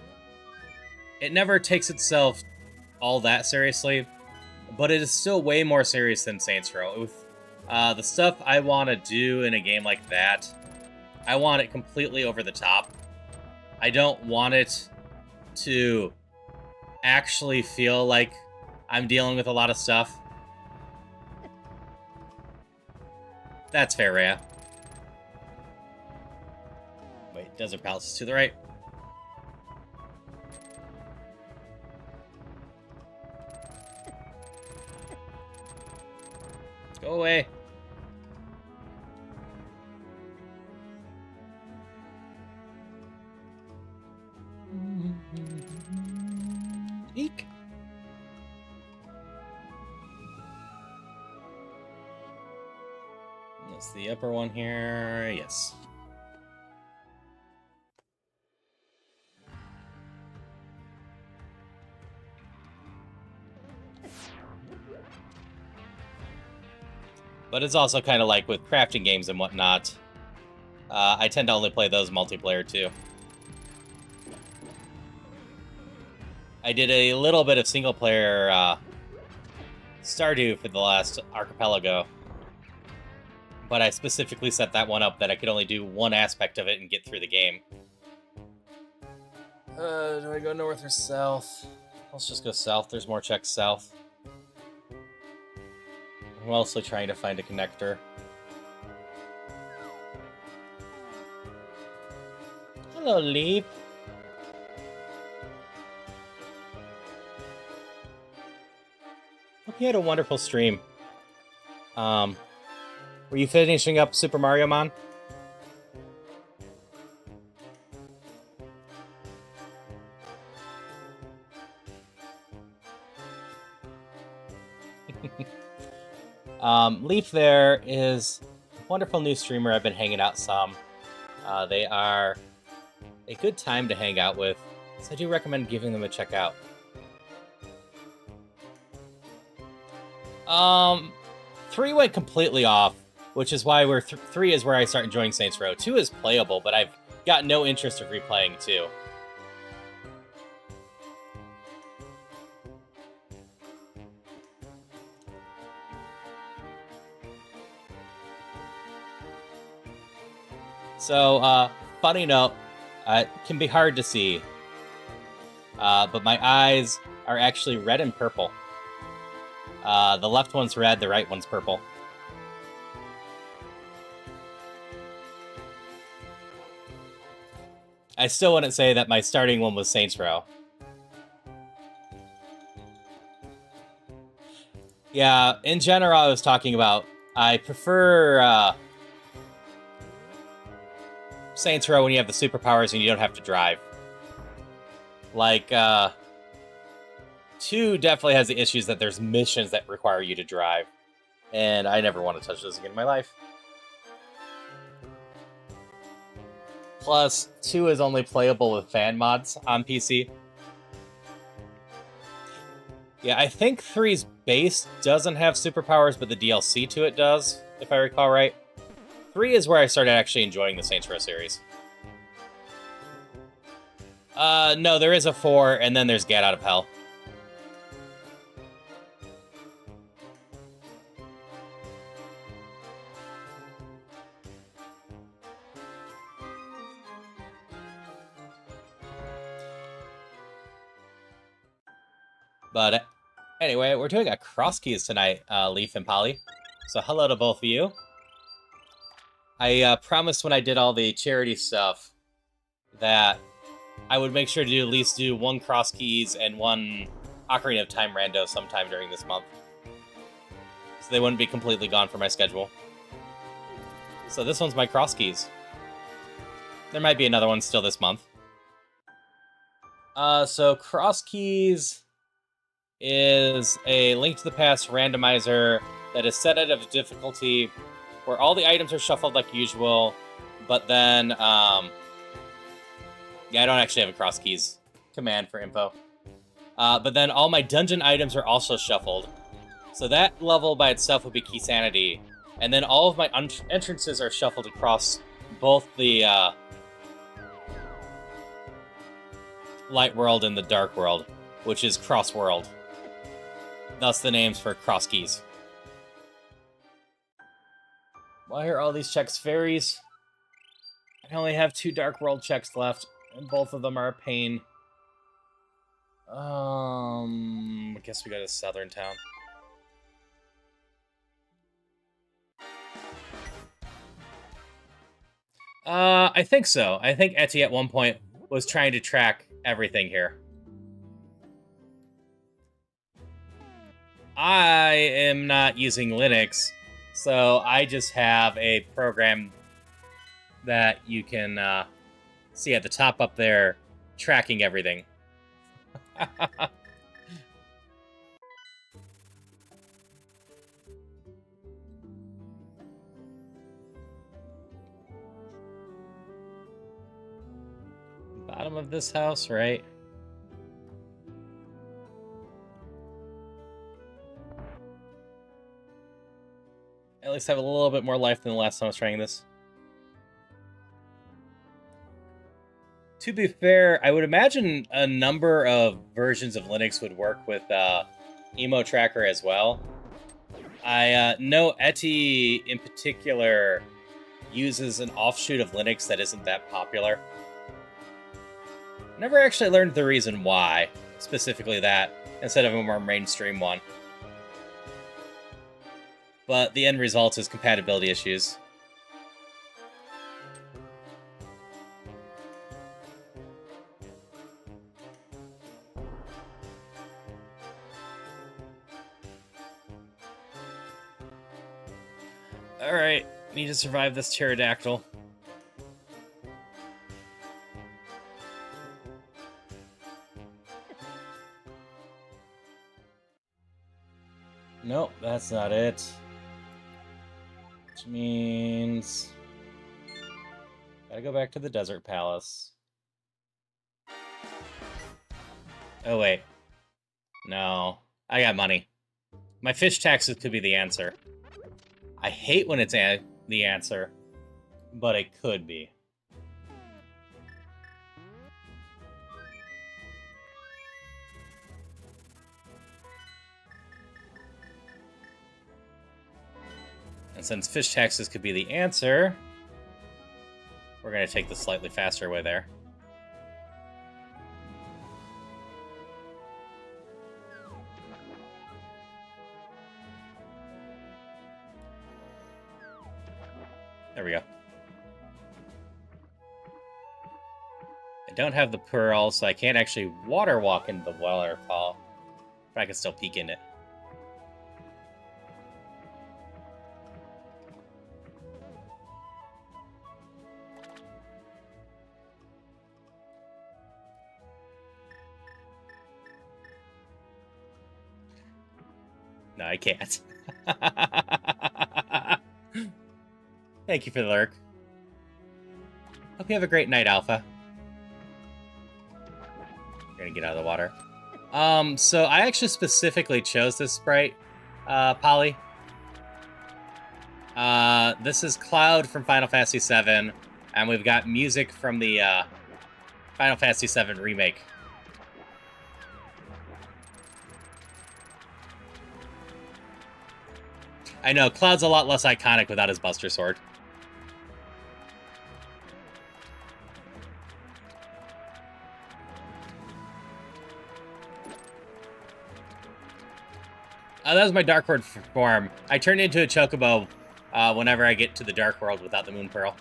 It never takes itself all that seriously, but it is still way more serious than Saints Row. With the stuff I want to do in a game like that, I want it completely over the top. I don't want it to actually feel like I'm dealing with a lot of stuff. That's fair, Rhea. Wait, Desert Palace is to the right. Go away. Eek. Is the upper one here? Yes. But it's also kind of like with crafting games and whatnot. I tend to only play those multiplayer too. I did a little bit of single player Stardew for the last archipelago. But I specifically set that one up that I could only do one aspect of it and get through the game. Do I go north or south? Let's just go south. There's more checks south. I'm mostly trying to find a connector. Hello, Leap. Hope you had a wonderful stream. Were you finishing up Super Mario Man? Leaf there is a wonderful new streamer I've been hanging out some. They are a good time to hang out with, so I do recommend giving them a check out. 3 went completely off, which is why 3 is where I start enjoying Saints Row. 2 is playable, but I've got no interest of replaying 2. So, funny note, it can be hard to see, but my eyes are actually red and purple. The left one's red, the right one's purple. I still wouldn't say that my starting one was Saints Row. Yeah, in general, I was talking about, I prefer Saints Row when you have the superpowers and you don't have to drive. Like, 2 definitely has the issues that there's missions that require you to drive. And I never want to touch those again in my life. Plus, 2 is only playable with fan mods on PC. Yeah, I think 3's base doesn't have superpowers, but the DLC to it does, if I recall right. 3 is where I started actually enjoying the Saints Row series. No, there is a 4, and then there's Get Out of Hell. But anyway, we're doing a Crosskeys tonight, Leaf and Polly. So hello to both of you. I promised when I did all the charity stuff that I would make sure to at least do 1 Crosskeys and 1 Ocarina of Time rando sometime during this month. So they wouldn't be completely gone from my schedule. So this one's my Crosskeys. There might be another one still this month. So Crosskeys is a Link to the Past randomizer that is set at a difficulty where all the items are shuffled like usual, but then, yeah, I don't actually have a Crosskeys command for info. But then all my dungeon items are also shuffled. So that level by itself would be Key Sanity. And then all of my entrances are shuffled across both the Light World and the Dark World, which is Cross World. Thus the names for Crosskeys. Why are all these checks fairies? I only have 2 Dark World checks left, and both of them are a pain. I guess we go to Southern Town. I think so. I think Etsy at one point was trying to track everything here. I am not using Linux, so I just have a program that you can see at the top up there, tracking everything. bottom of this house, right? At least have a little bit more life than the last time I was trying this. To be fair, I would imagine a number of versions of Linux would work with Emo Tracker as well. I know Etty in particular uses an offshoot of Linux that isn't that popular. Never actually learned the reason why, specifically that, instead of a more mainstream one. But the end result is compatibility issues. Alright, need to survive this pterodactyl. Nope, that's not it. Which means... gotta go back to the Desert Palace. Oh, wait. No. I got money. My fish taxes could be the answer. I hate when it's the answer, but it could be. And since fish taxes could be the answer, we're going to take the slightly faster way there. There we go. I don't have the pearl, so I can't actually water walk into the waterfall, but I can still peek in it. No, I can't. Thank you for the lurk. Hope you have a great night, Alpha. You're gonna get out of the water. So I actually specifically chose this sprite, Polly. This is Cloud from Final Fantasy VII, and we've got music from the Final Fantasy VII Remake. I know, Cloud's a lot less iconic without his Buster Sword. That was my Dark World form. I turned into a Chocobo whenever I get to the Dark World without the Moon Pearl.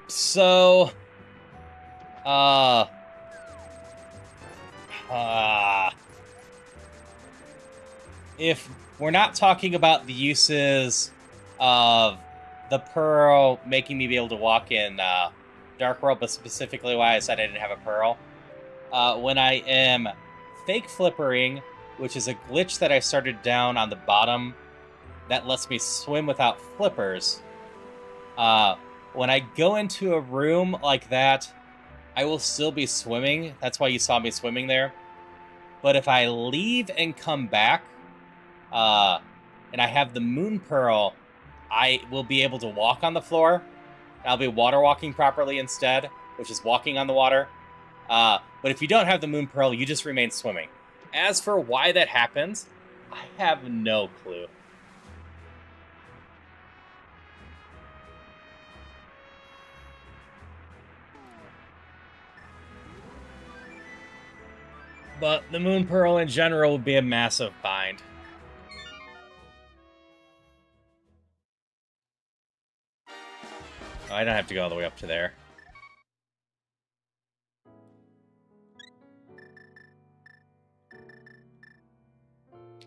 So... if we're not talking about the uses of the Pearl making me be able to walk in Dark World, but specifically why I said I didn't have a Pearl, when I am fake flippering, which is a glitch that I started down on the bottom that lets me swim without flippers, when I go into a room like that, I will still be swimming. That's why you saw me swimming there. But if I leave and come back, and I have the Moon Pearl, I will be able to walk on the floor. I'll be water walking properly instead, which is walking on the water. But if you don't have the Moon Pearl, you just remain swimming. As for why that happens, I have no clue. But the Moon Pearl in general would be a massive bind. Oh, I don't have to go all the way up to there.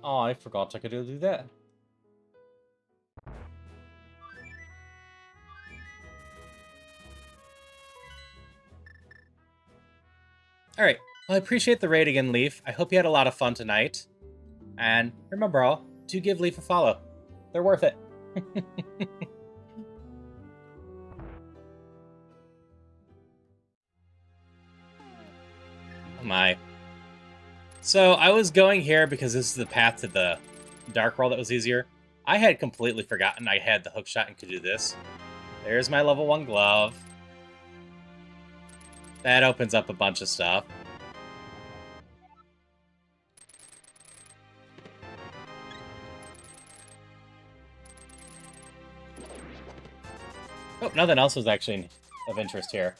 Oh, I forgot I could do that. Alright, well, I appreciate the raid again, Leaf. I hope you had a lot of fun tonight. And remember all, do give Leaf a follow. They're worth it. My. So I was going here because this is the path to the Dark World that was easier. I had completely forgotten I had the hook shot and could do this. There's my level 1 glove. That opens up a bunch of stuff. Oh, nothing else was actually of interest here.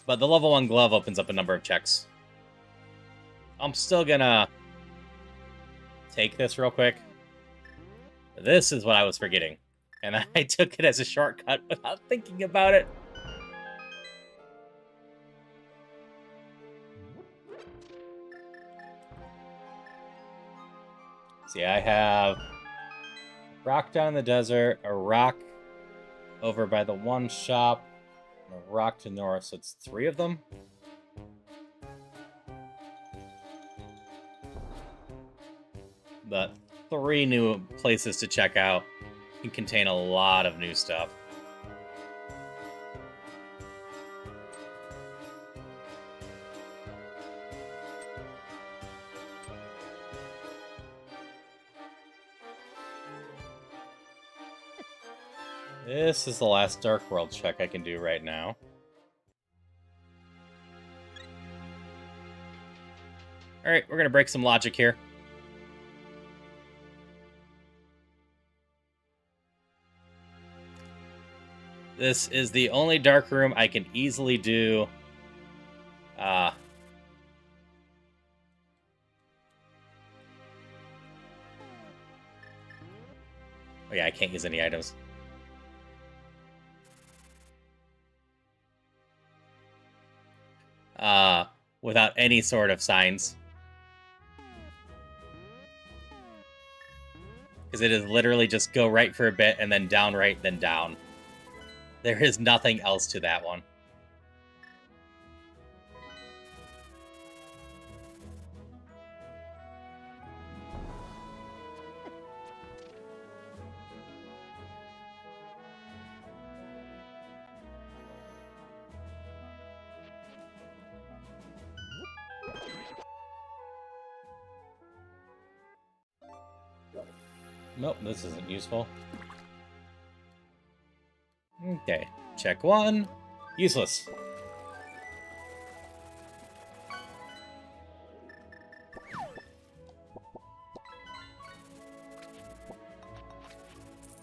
But the level 1 glove opens up a number of checks. I'm still gonna take this real quick. This is what I was forgetting. And I took it as a shortcut without thinking about it. See, I have rock down in the desert, a rock over by the one shop, and a rock to north, so it's 3 of them. But 3 new places to check out can contain a lot of new stuff. This is the last Dark World check I can do right now. Alright, we're gonna break some logic here. This is the only dark room I can easily do. Oh yeah, I can't use any items. Without any sort of signs. Because it is literally just go right for a bit and then down right, then down. There is nothing else to that one. Nope, this isn't useful. Okay, check 1. Useless.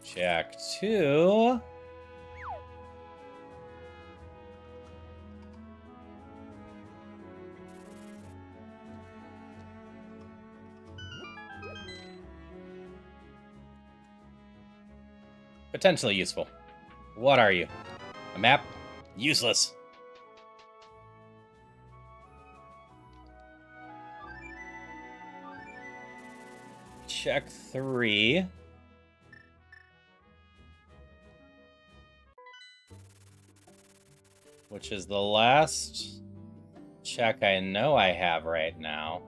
Check 2. Potentially useful. What are you? A map? Useless. Check 3. Which is the last check I know I have right now.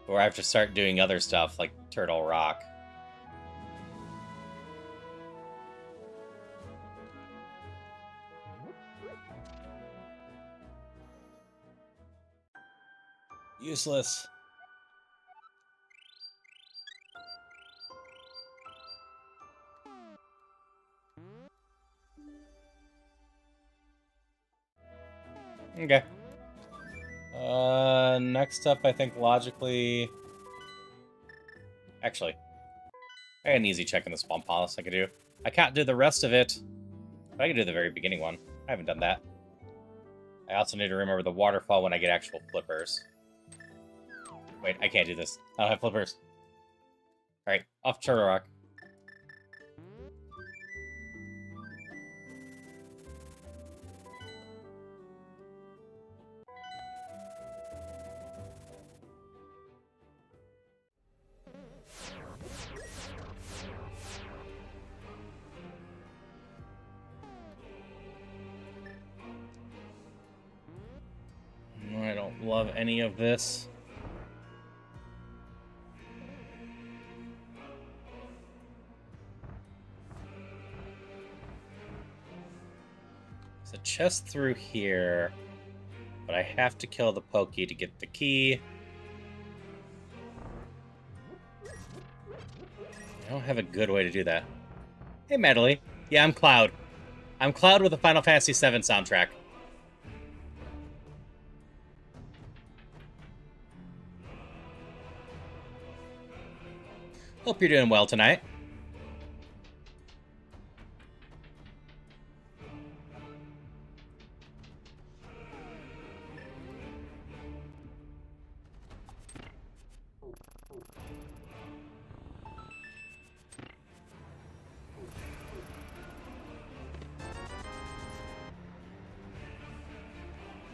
Or I have to start doing other stuff like Turtle Rock. Useless. Okay. Next up, I think logically... Actually, I got an easy check in the Swamp Palace I could do. I can't do the rest of it, but I can do the very beginning one. I haven't done that. I also need to remember the waterfall when I get actual flippers. Wait, I can't do this. I don't have flippers. Alright, off Turtle Rock. I don't love any of this. There's a chest through here, but I have to kill the Pokey to get the key. I don't have a good way to do that. Hey, Madeline. Yeah, I'm Cloud. I'm Cloud with the Final Fantasy VII soundtrack. Hope you're doing well tonight.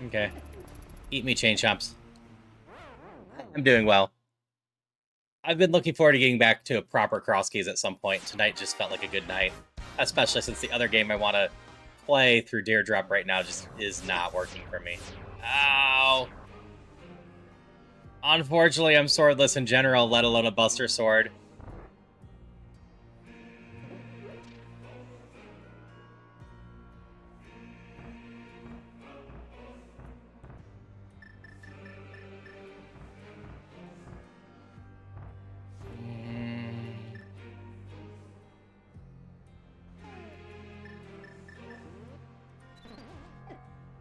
Okay. Eat me, Chain Chomps. I'm doing well. I've been looking forward to getting back to a proper Crosskeys at some point. Tonight just felt like a good night. Especially since the other game I want to play through Deerdrop right now just is not working for me. Ow! Unfortunately, I'm swordless in general, let alone a Buster Sword.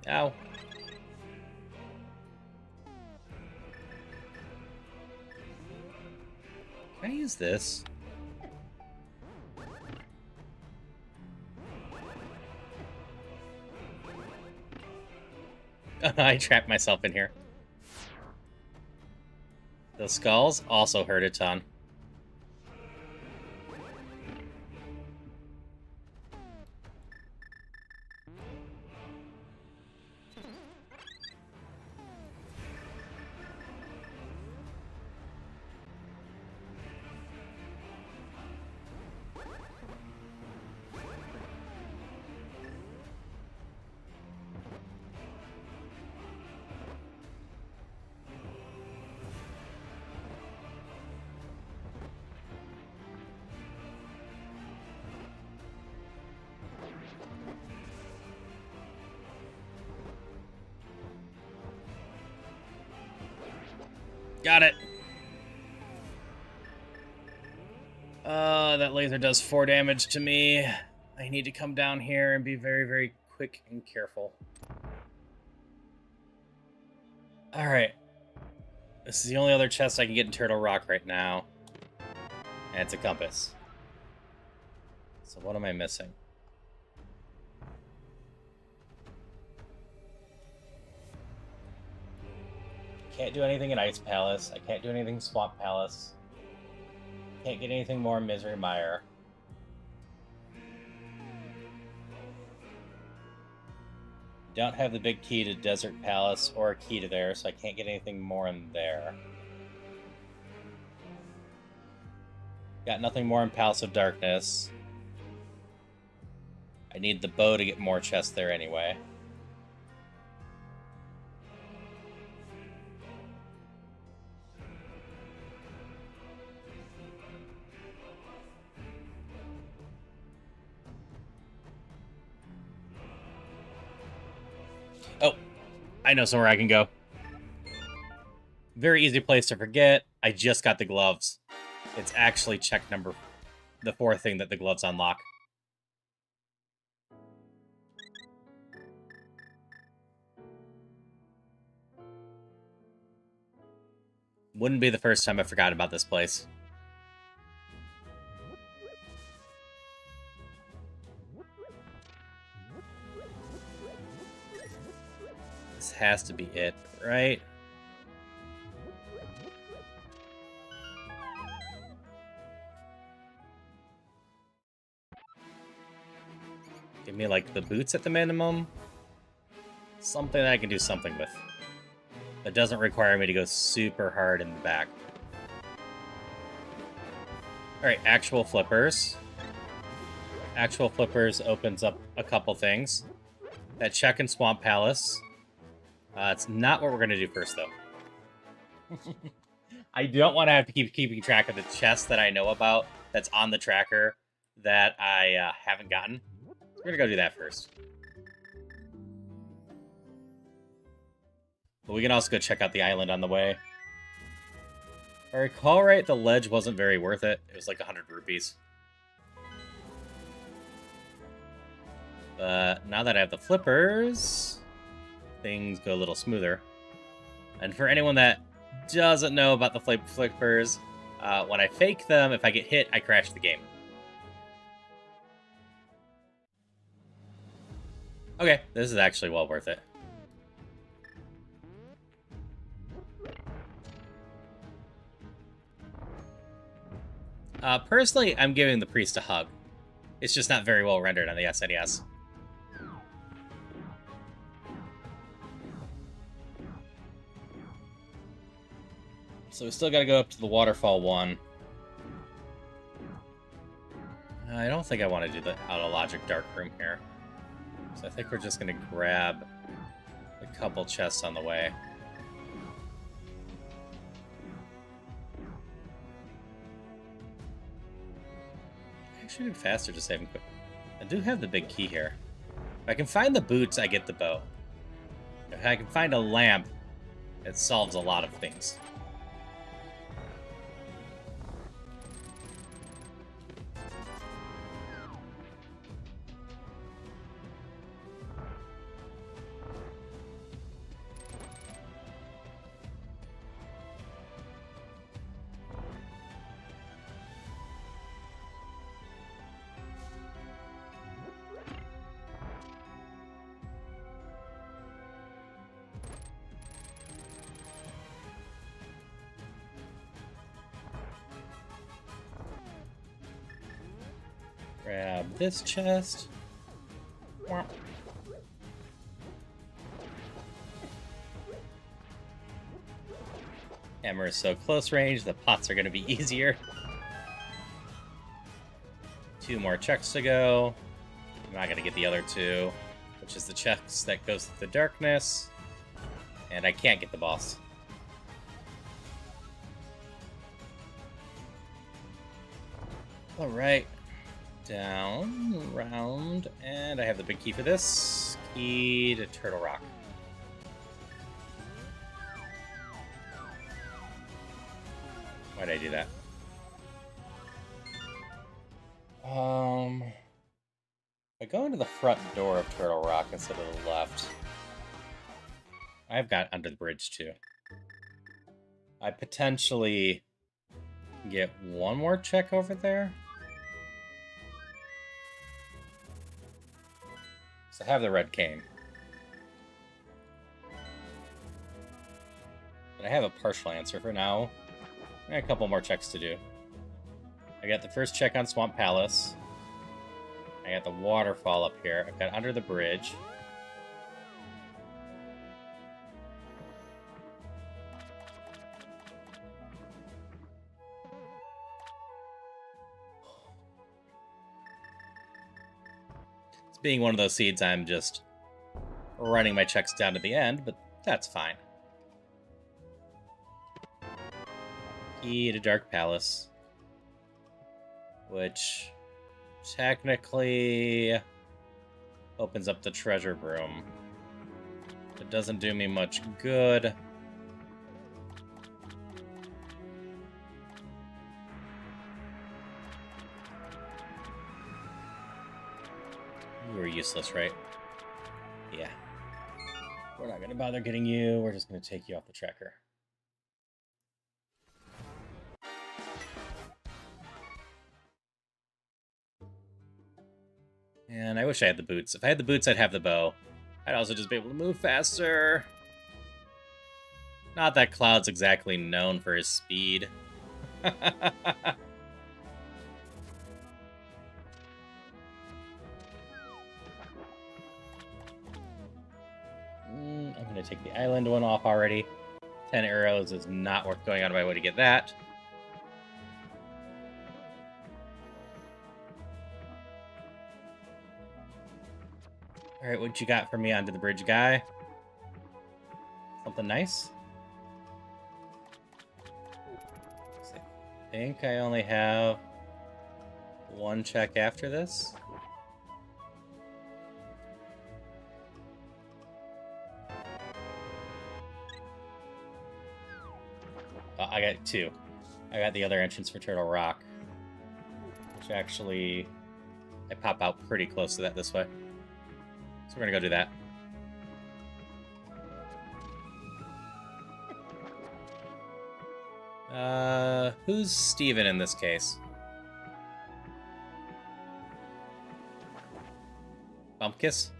Ow. Can I use this? I trapped myself in here. The skulls also hurt a ton. Got it. That laser does 4 damage to me. I need to come down here and be very, very quick and careful. Alright. This is the only other chest I can get in Turtle Rock right now. And it's a compass. So what am I missing? Can't do anything in Ice Palace. I can't do anything in Swamp Palace. Can't get anything more in Misery Mire. Don't have the big key to Desert Palace or a key to there, so I can't get anything more in there. Got nothing more in Palace of Darkness. I need the bow to get more chests there anyway. Oh, I know somewhere I can go. Very easy place to forget. I just got the gloves. It's actually check number... the 4th thing that the gloves unlock. Wouldn't be the first time I forgot about this place. This has to be it, right? Give me, like, the boots at the minimum. Something that I can do something with. That doesn't require me to go super hard in the back. Alright, actual flippers. Actual flippers opens up a couple things. That check in Swamp Palace. It's not what we're going to do first, though. I don't want to have to keep keeping track of the chest that I know about that's on the tracker that I haven't gotten. We're going to go do that first. But we can also go check out the island on the way. If I recall right, the ledge wasn't very worth it. It was like 100 rupees. But now that I have the flippers, things go a little smoother. And for anyone that doesn't know about the flippers, when I fake them, if I get hit, I crash the game. Okay, this is actually well worth it. Personally, I'm giving the priest a hug. It's just not very well rendered on the SNES. So we still got to go up to the waterfall one. I don't think I want to do the Autologic Dark Room here. So I think we're just going to grab a couple chests on the way. Actually, it'd be faster to save and quick. I do have the big key here. If I can find the boots, I get the bow. If I can find a lamp, it solves a lot of things. Grab this chest. Hammer is so close range, the pots are going to be easier. 2 more checks to go. I'm not going to get the other 2, which is the checks that goes through the darkness. And I can't get the boss. Alright. Down, round, and I have the big key for this. Key to Turtle Rock. Why'd I do that? I go into the front door of Turtle Rock instead of the left. I've got under the bridge too. I potentially get one more check over there. So I have the red cane. But I have a partial answer for now. I got a couple more checks to do. I got the first check on Swamp Palace. I got the waterfall up here. I've got under the bridge. It's being one of those seeds, I'm just running my checks down to the end, but that's fine. Key to Dark Palace. Which technically opens up the treasure room. It doesn't do me much good. You were useless, right? Yeah. We're not going to bother getting you. We're just going to take you off the tracker. And I wish I had the boots. If I had the boots, I'd have the bow. I'd also just be able to move faster. Not that Cloud's exactly known for his speed. I'm going to take the island one off already. 10 arrows is not worth going out of my way to get that. Alright, what you got for me onto the bridge, guy? Something nice? I think I only have one check after this. I got 2. I got the other entrance for Turtle Rock. Which actually... I pop out pretty close to that this way. So we're gonna go do that. Who's Steven in this case? Bumpkiss?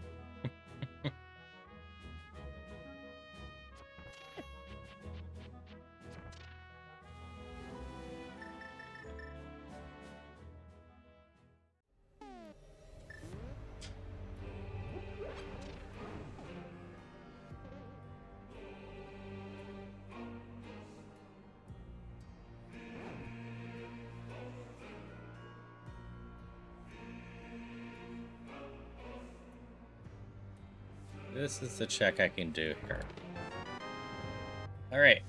This is the check I can do here. Alright.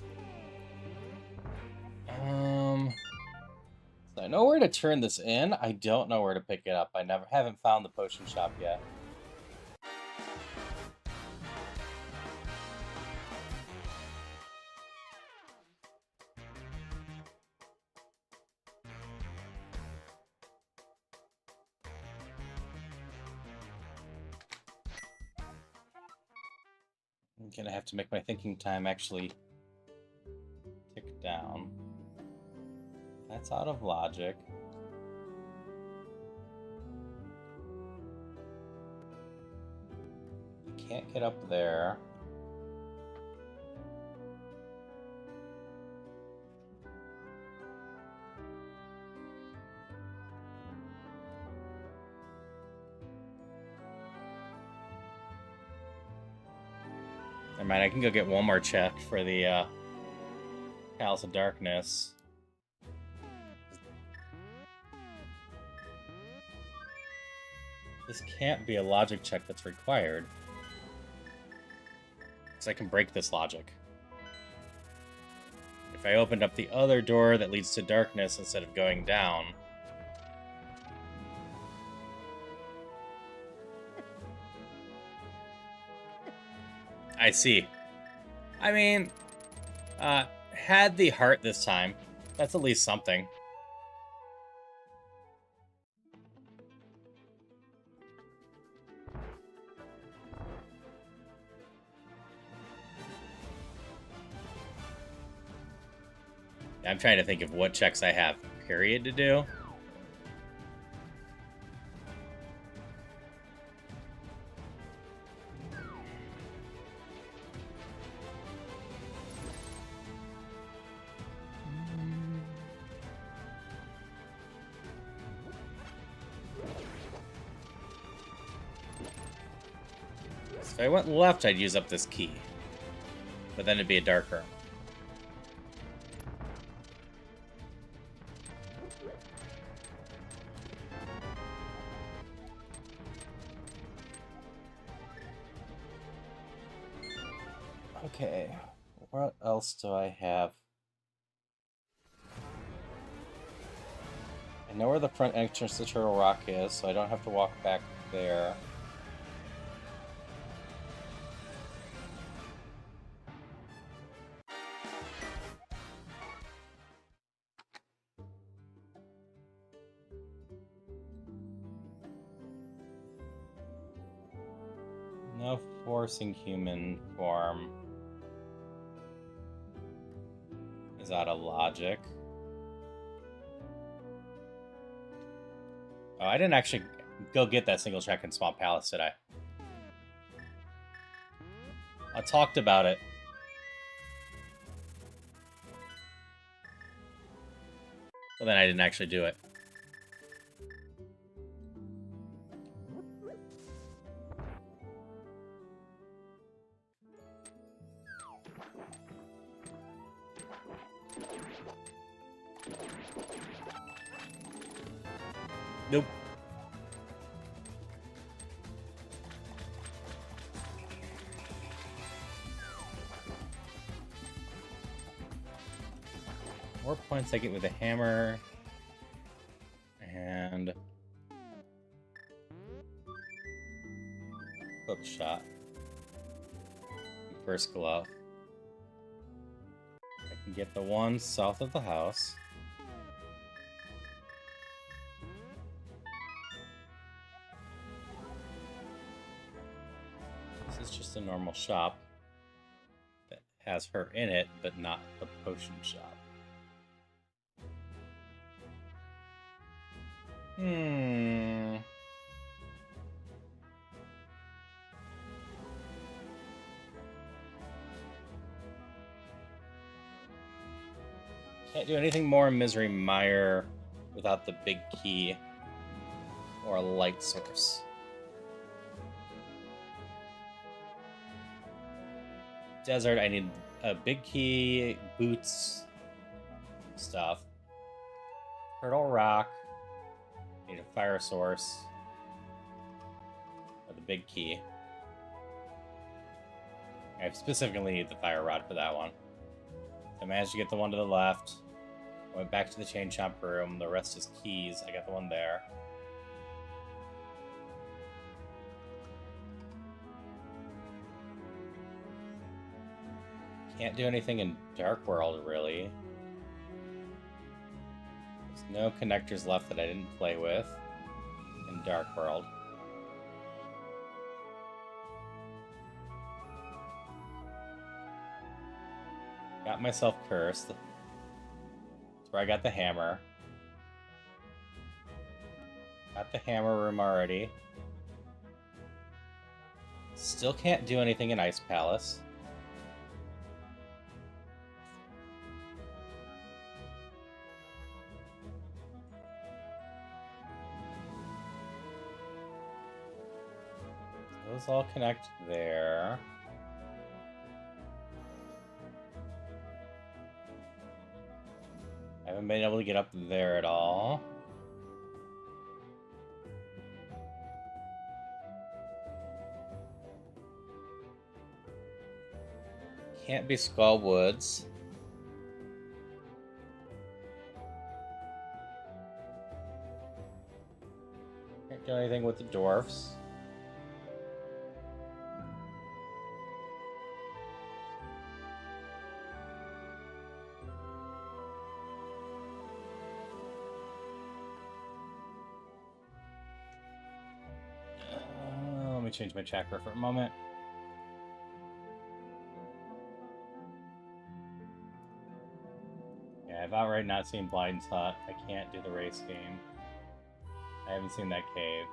So I know where to turn this in. I don't know where to pick it up. I haven't found the potion shop yet. I'm gonna have to make my thinking time actually tick down. That's out of logic. Can't get up there. Never mind, I can go get one more check for the Palace of Darkness. This can't be a logic check that's required. Because I can break this logic. If I opened up the other door that leads to darkness instead of going down... I see. I mean, had the heart this time. That's at least something. I'm trying to think of what checks I have, period, to do. If I went left, I'd use up this key. But then it'd be a dark room. Okay, what else do I have? I know where the front entrance to Turtle Rock is, so I don't have to walk back there. No forcing human form is out of logic. Oh, I didn't actually go get that single check in Swamp Palace, did I? I talked about it. But then I didn't actually do it. Nope. More points I get with a hammer. And hook shot. First glove. I Get the one south of the house. This is just a normal shop that has her in it, but not the potion shop. Can't do anything more in Misery Mire without the big key or a light source. Desert, I need a big key, boots, stuff. Turtle Rock, need a fire source, or the big key. I specifically need the fire rod for that one. I managed to get the one to the left. Went back to the chain shop room. The rest is keys. I got the one there. Can't do anything in Dark World, really. There's no connectors left that I didn't play with in Dark World. Got myself cursed. That's where I got the hammer. Got the hammer room already. Still can't do anything in Ice Palace. Those all connect there. I haven't been able to get up there at all. Can't be Skull Woods. Can't do anything with the dwarfs. Let me change my chakra for a moment. Yeah, I've outright not seen Blind's Hut. I can't do the race game. I haven't seen that cave.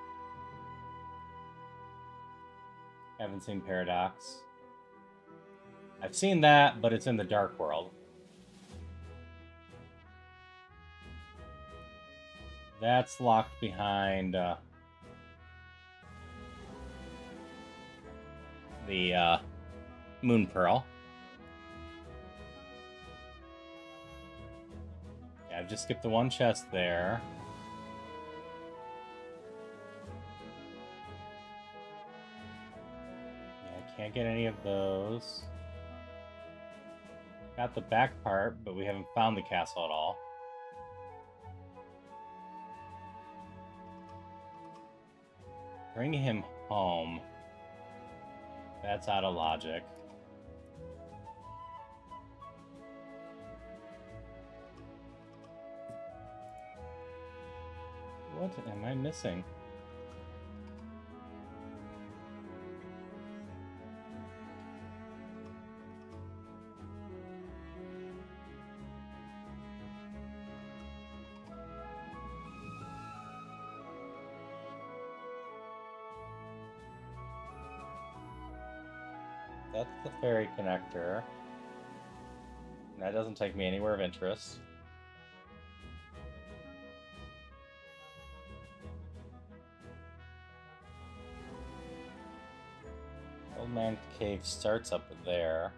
I haven't seen Paradox. I've seen that, but it's in the Dark World. That's locked behind the Moon Pearl. Yeah, I've just skipped the one chest there. Yeah, I can't get any of those. Got the back part, but we haven't found the castle at all. Bring him home. That's out of logic. What am I missing? That's the ferry connector. And that doesn't take me anywhere of interest. Old Man Cave starts up there.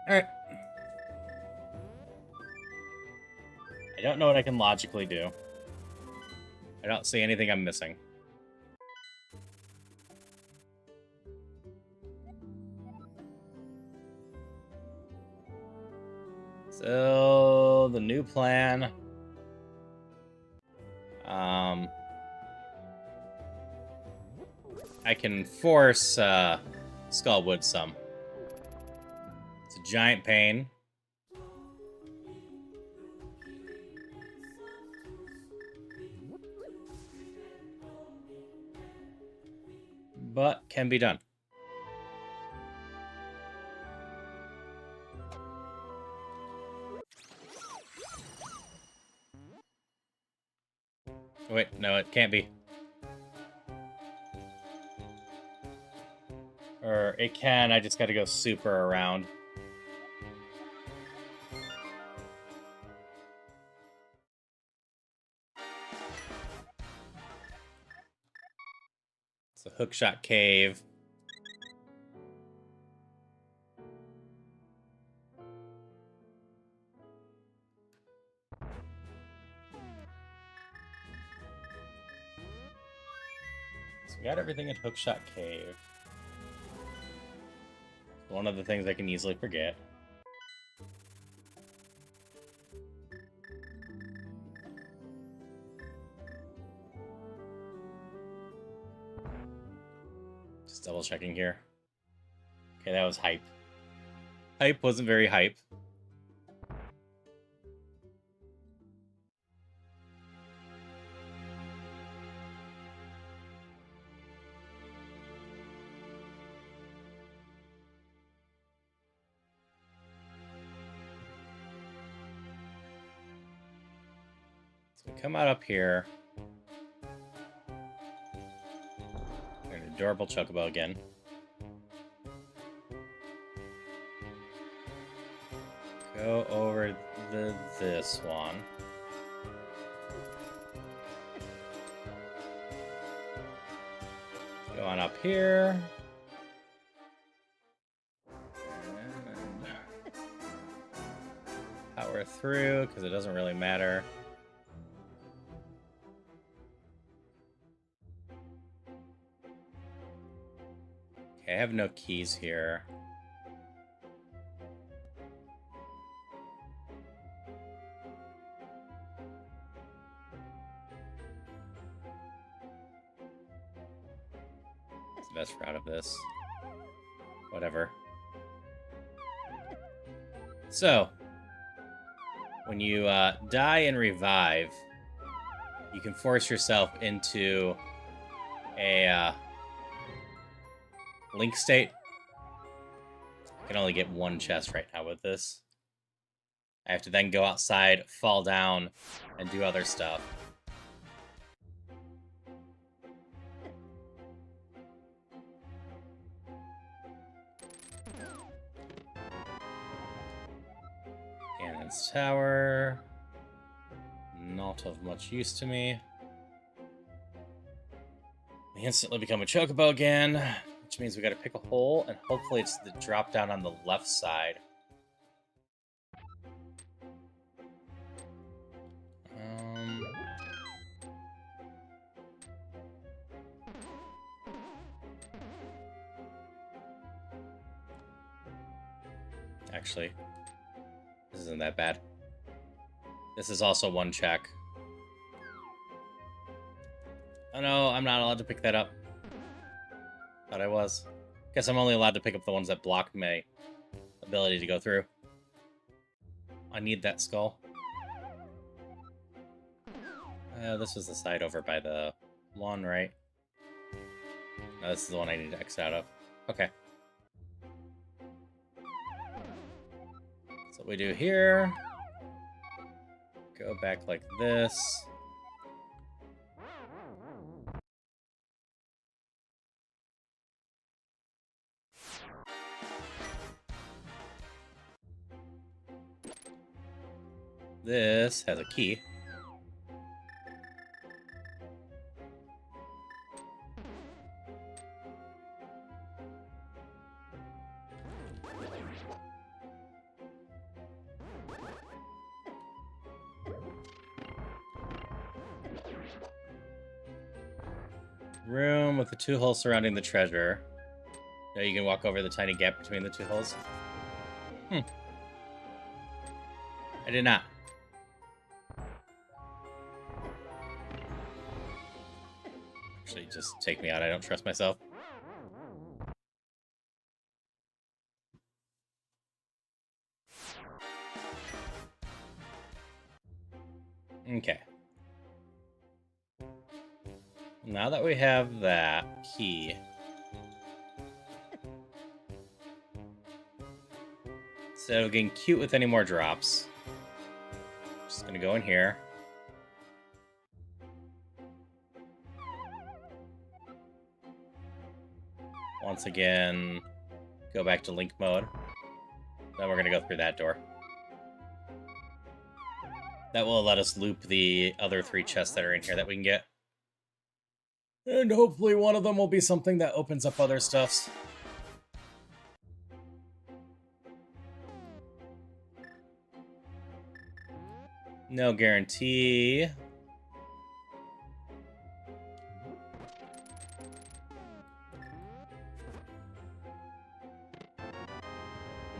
Alright. I don't know what I can logically do. I don't see anything I'm missing. So the new plan. I can force Skullwood some. It's a giant pain. But can be done. Wait, no, it can't be. Or it can, I just gotta go super around. It's a hookshot cave. So we got everything in hookshot cave. One of the things I can easily forget. Just double checking here. Okay, that was hype. Hype wasn't very hype. So we come out up here. An adorable chocobo again. Go over this one. Go on up here. And power through, because it doesn't really matter. Okay, I have no keys here. The best route of this. Whatever. So, when you die and revive, you can force yourself into a link state. I can only get one chest right now with this. I have to then go outside, fall down, and do other stuff. Cannon's Tower. Not of much use to me. We instantly become a chocobo again, which means we gotta pick a hole, and hopefully it's the drop down on the left side. Actually, this isn't that bad. This is also one check. Oh no, I'm not allowed to pick that up. Thought I was. Guess I'm only allowed to pick up the ones that block my ability to go through. I need that skull. This was the side over by the lawn, right? No, this is the one I need to exit out of. Okay. So what we do here... Go back like this. This has a key. Room with the two holes surrounding the treasure. Now you can walk over the tiny gap between the two holes. I did not. Actually, just take me out. I don't trust myself. Okay. Now that we have that key, instead of getting cute with any more drops, I'm just gonna go in here. Once again, go back to Link mode. Then we're gonna go through that door. That will let us loop the other 3 chests that are in here that we can get. And hopefully one of them will be something that opens up other stuffs. No guarantee.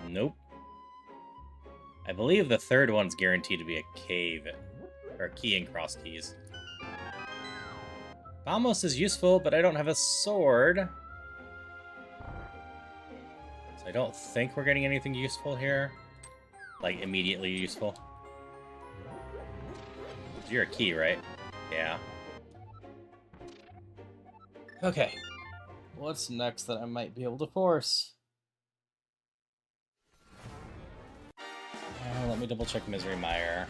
Nope. I believe the third one's guaranteed to be a cave. Or key and cross keys. Almost as useful, but I don't have a sword. So I don't think we're getting anything useful here. Like, immediately useful. You're a key, right? Yeah. Okay. What's next that I might be able to force? Let me double check Misery Mire.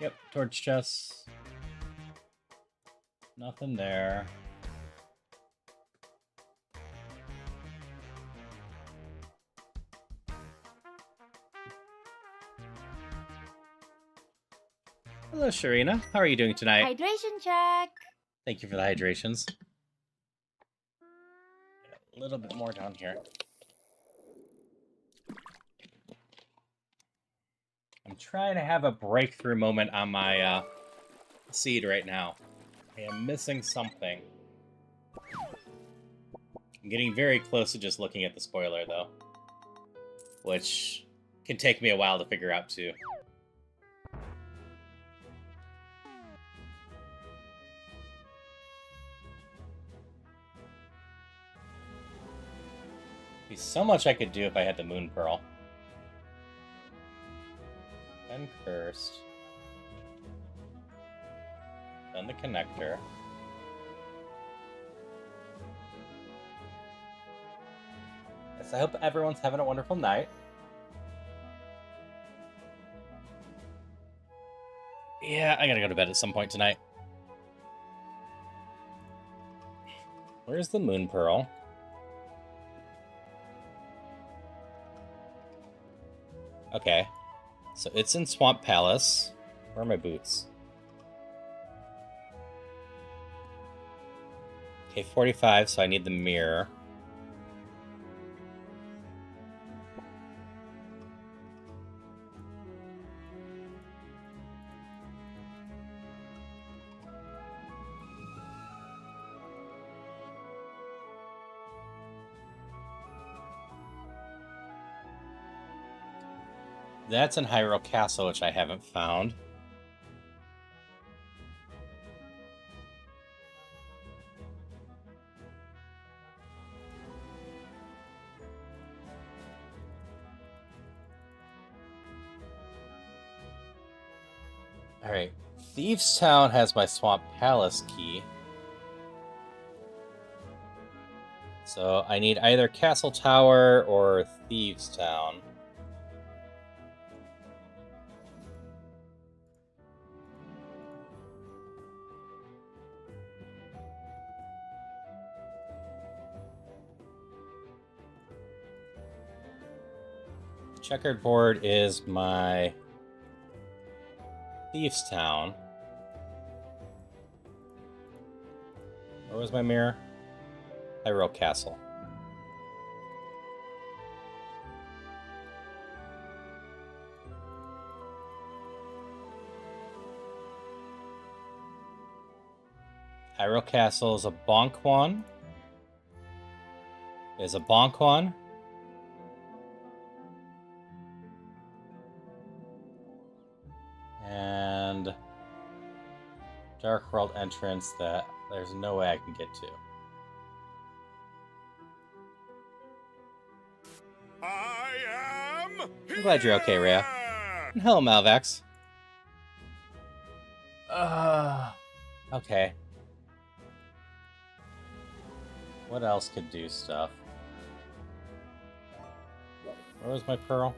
Yep, torch chests. Nothing there. Hello, Sharina. How are you doing tonight? Hydration check. Thank you for the hydrations. A little bit more down here. I'm trying to have a breakthrough moment on my seed right now. I am missing something. I'm getting very close to just looking at the spoiler, though. Which can take me a while to figure out, too. There's so much I could do if I had the Moon Pearl. Then Cursed. Then the Connector. Yes, I hope everyone's having a wonderful night. Yeah, I gotta go to bed at some point tonight. Where's the Moon Pearl? Okay. So it's in Swamp Palace. Where are my boots? Okay, 45, so I need the mirror. That's in Hyrule Castle, which I haven't found. Alright, Thieves Town has my Swamp Palace key. So I need either Castle Tower or Thieves Town. Checkered board is my Thieves Town. Where was my mirror? Hyrule Castle. Hyrule Castle is a bonk one. Is a bonk one. Dark World entrance that there's no way I can get to. I'm glad you're okay, Rhea. And hello, Malvex. Okay. What else could do stuff? Where was my pearl?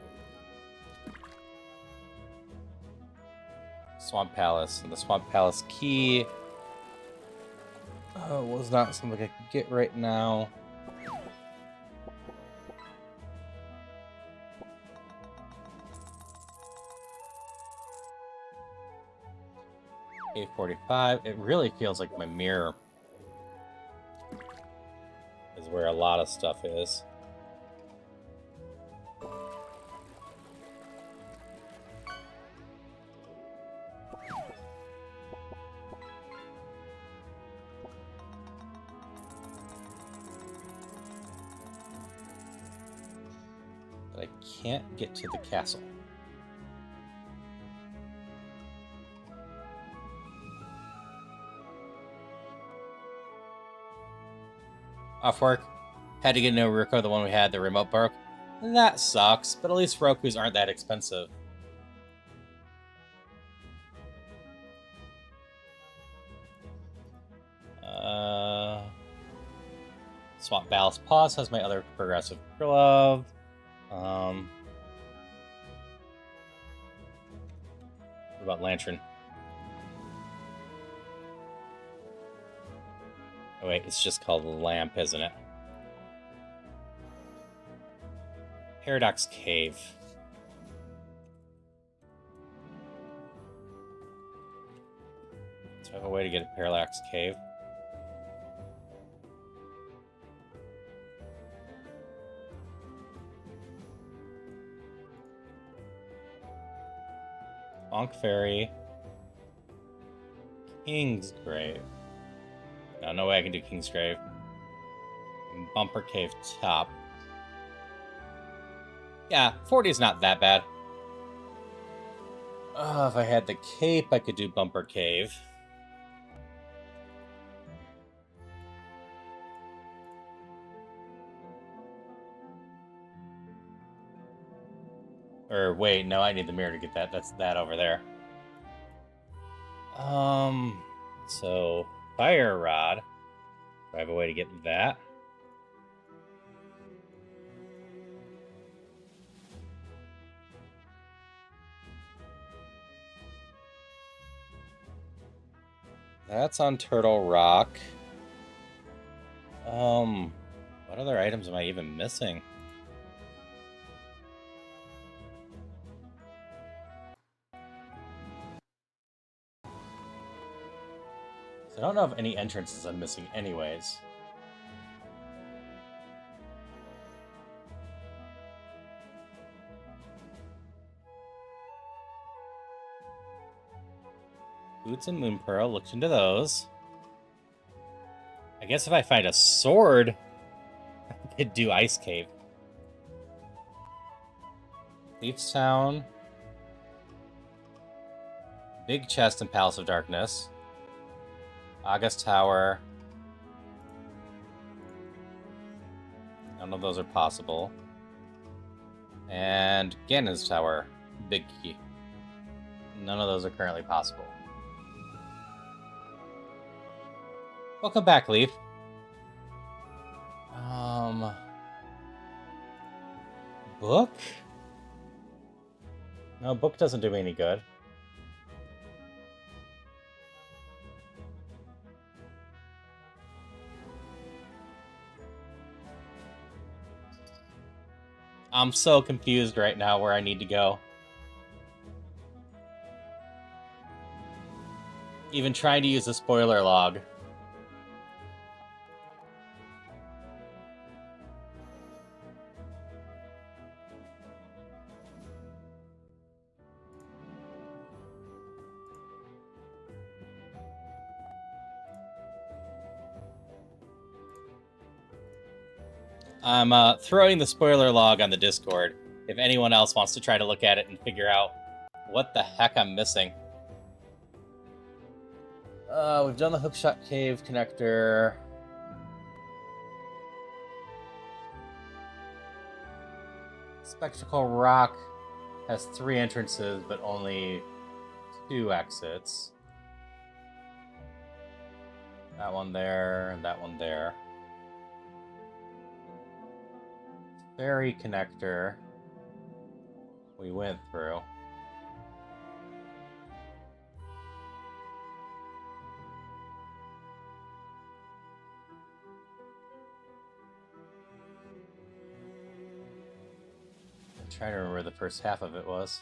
Swamp Palace. And the Swamp Palace key was not something I could get right now. A45. It really feels like my mirror is where a lot of stuff is. But I can't get to the castle. Off work. Had to get a new Roku, the one we had, the remote broke. That sucks, but at least Rokus aren't that expensive. Swamp Ballast Pause has my other progressive glove. What about Lantern? Oh wait, it's just called Lamp, isn't it? Paradox Cave. Do I have a way to get a Paradox Cave? Bonk Ferry. King's Grave. No way I can do King's Grave. Bumper Cave top. Yeah, 40 is not that bad. If I had the cape, I could do Bumper Cave. Or wait, no, I need the mirror to get that. That's that over there. So Fire Rod. Do I have a way to get that? That's on Turtle Rock. What other items am I even missing? I don't know of any entrances I'm missing anyways. Boots and Moon Pearl, looked into those. I guess if I find a sword, I could do Ice Cave. Leaf's Town. Big Chest and Palace of Darkness. August Tower. None of those are possible. And Ganon's Tower. Big Key. None of those are currently possible. Welcome back, Leaf. Book? No, book doesn't do me any good. I'm so confused right now where I need to go. Even trying to use a spoiler log. I'm throwing the spoiler log on the Discord if anyone else wants to try to look at it and figure out what the heck I'm missing. We've done the Hookshot Cave connector. Spectacle Rock has 3 entrances, but only 2 exits. That one there, and that one there. Ferry connector we went through. I'm trying to remember where the first half of it was.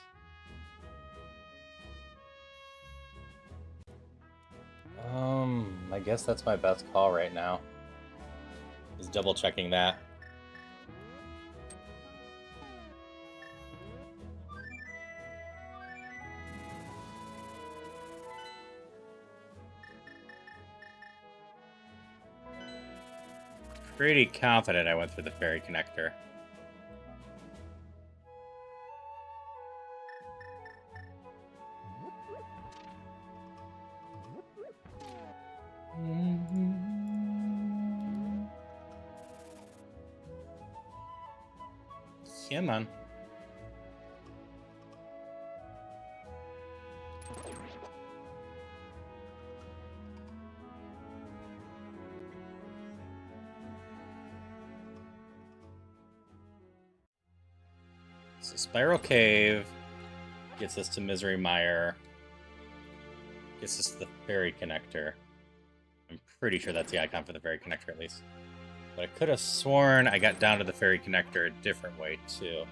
I guess that's my best call right now. Is double checking that. Pretty confident I went through the ferry connector. Yeah, man. So Spiral Cave gets us to Misery Mire. Gets us to the ferry connector. I'm pretty sure that's the icon for the ferry connector, at least. But I could have sworn I got down to the ferry connector a different way, too.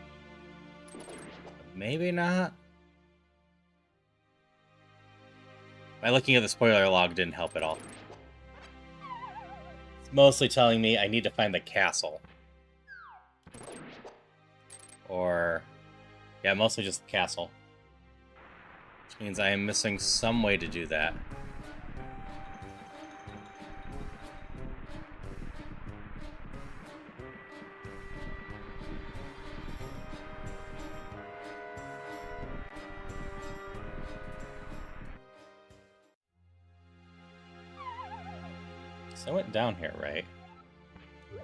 Maybe not. My looking at the spoiler log didn't help at all. It's mostly telling me I need to find the castle. Or... yeah, mostly just the castle. Which means I am missing some way to do that. So I went down here, right?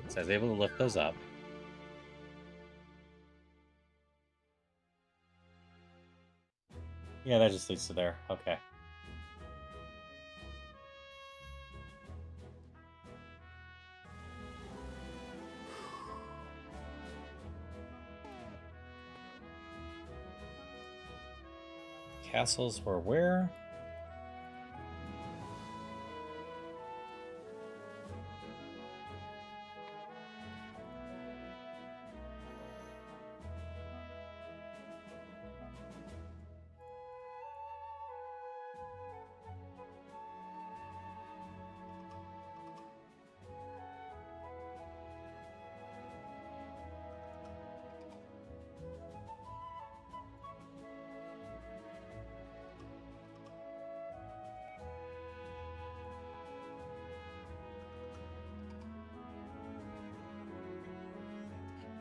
So I was able to lift those up. Yeah, that just leads to there. Okay. Castles were where?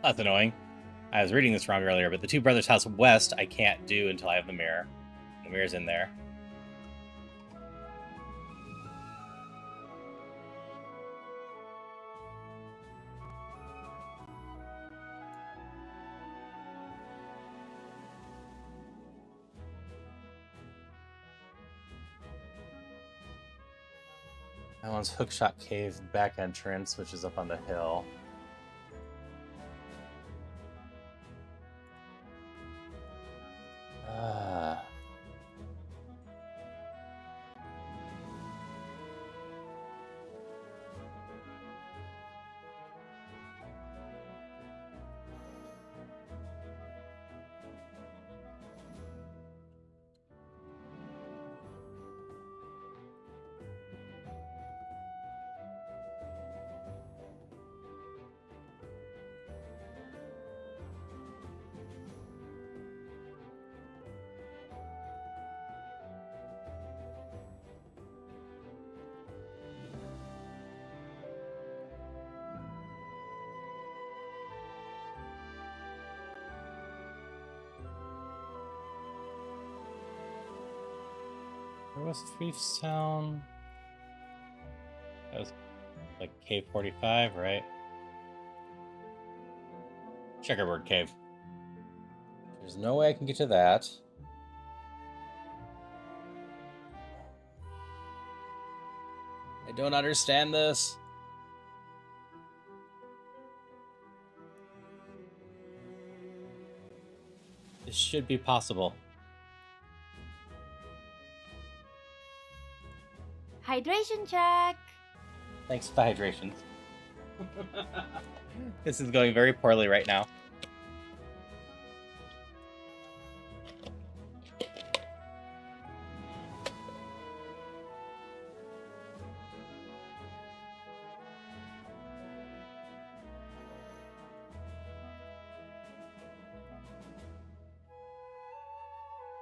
That's annoying. I was reading this wrong earlier, but the Two Brothers House West I can't do until I have the mirror. The mirror's in there. That one's Hookshot Cave back entrance, which is up on the hill. Where was Thief's Town? Like Cave 45, right? Checkerboard Cave. There's no way I can get to that. I don't understand this. This should be possible. Hydration check. Thanks for the hydrations. This is going very poorly right now.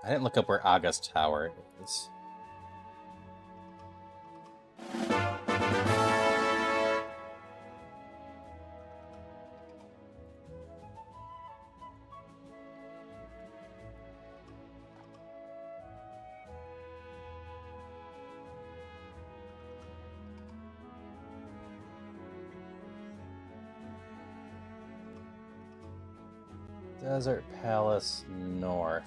I didn't look up where August Tower is. Desert Palace North.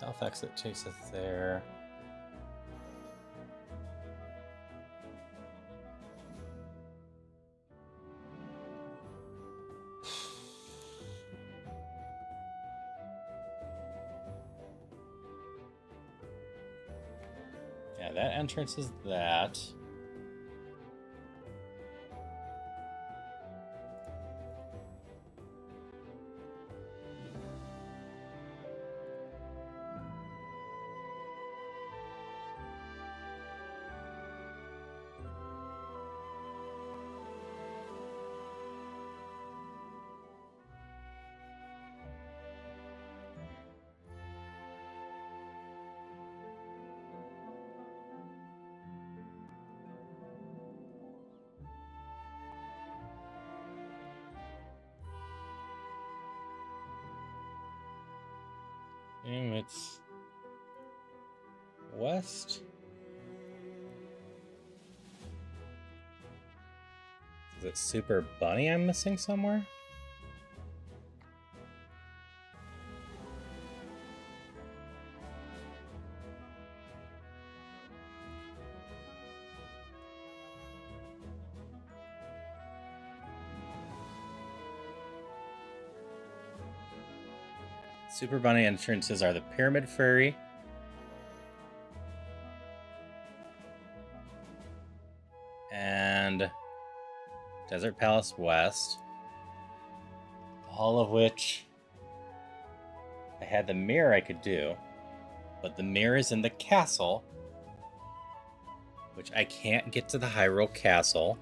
South exit takes us there. Yeah, that entrance is that. It's west. Is it Super Bunny I'm missing somewhere? Super Bunny entrances are the Pyramid Ferry, and Desert Palace West, all of which I had the mirror I could do, but the mirror is in the castle, which I can't get to the Hyrule Castle.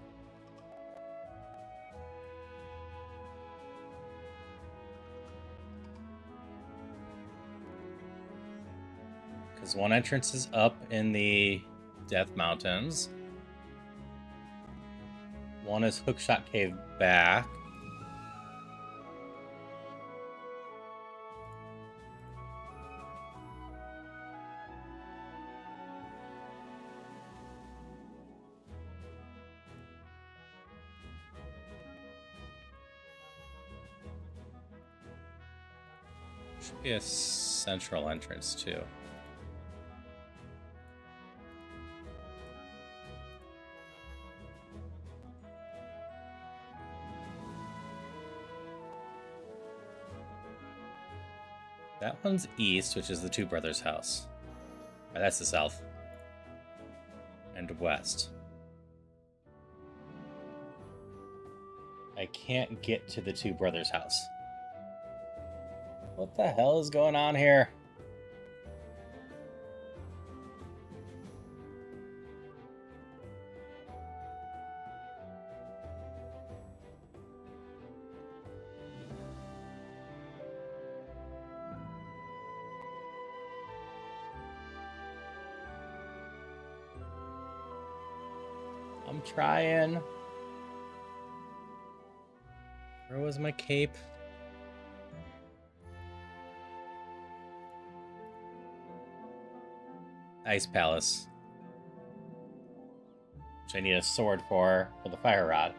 Because one entrance is up in the Death Mountains. One is Hookshot Cave back. Should be a central entrance too. That one's east, which is the Two Brothers' house. That's the south. And west. I can't get to the Two Brothers' house. What the hell is going on here? I'm trying. Where was my cape? Ice Palace. Which I need a sword for the fire rod.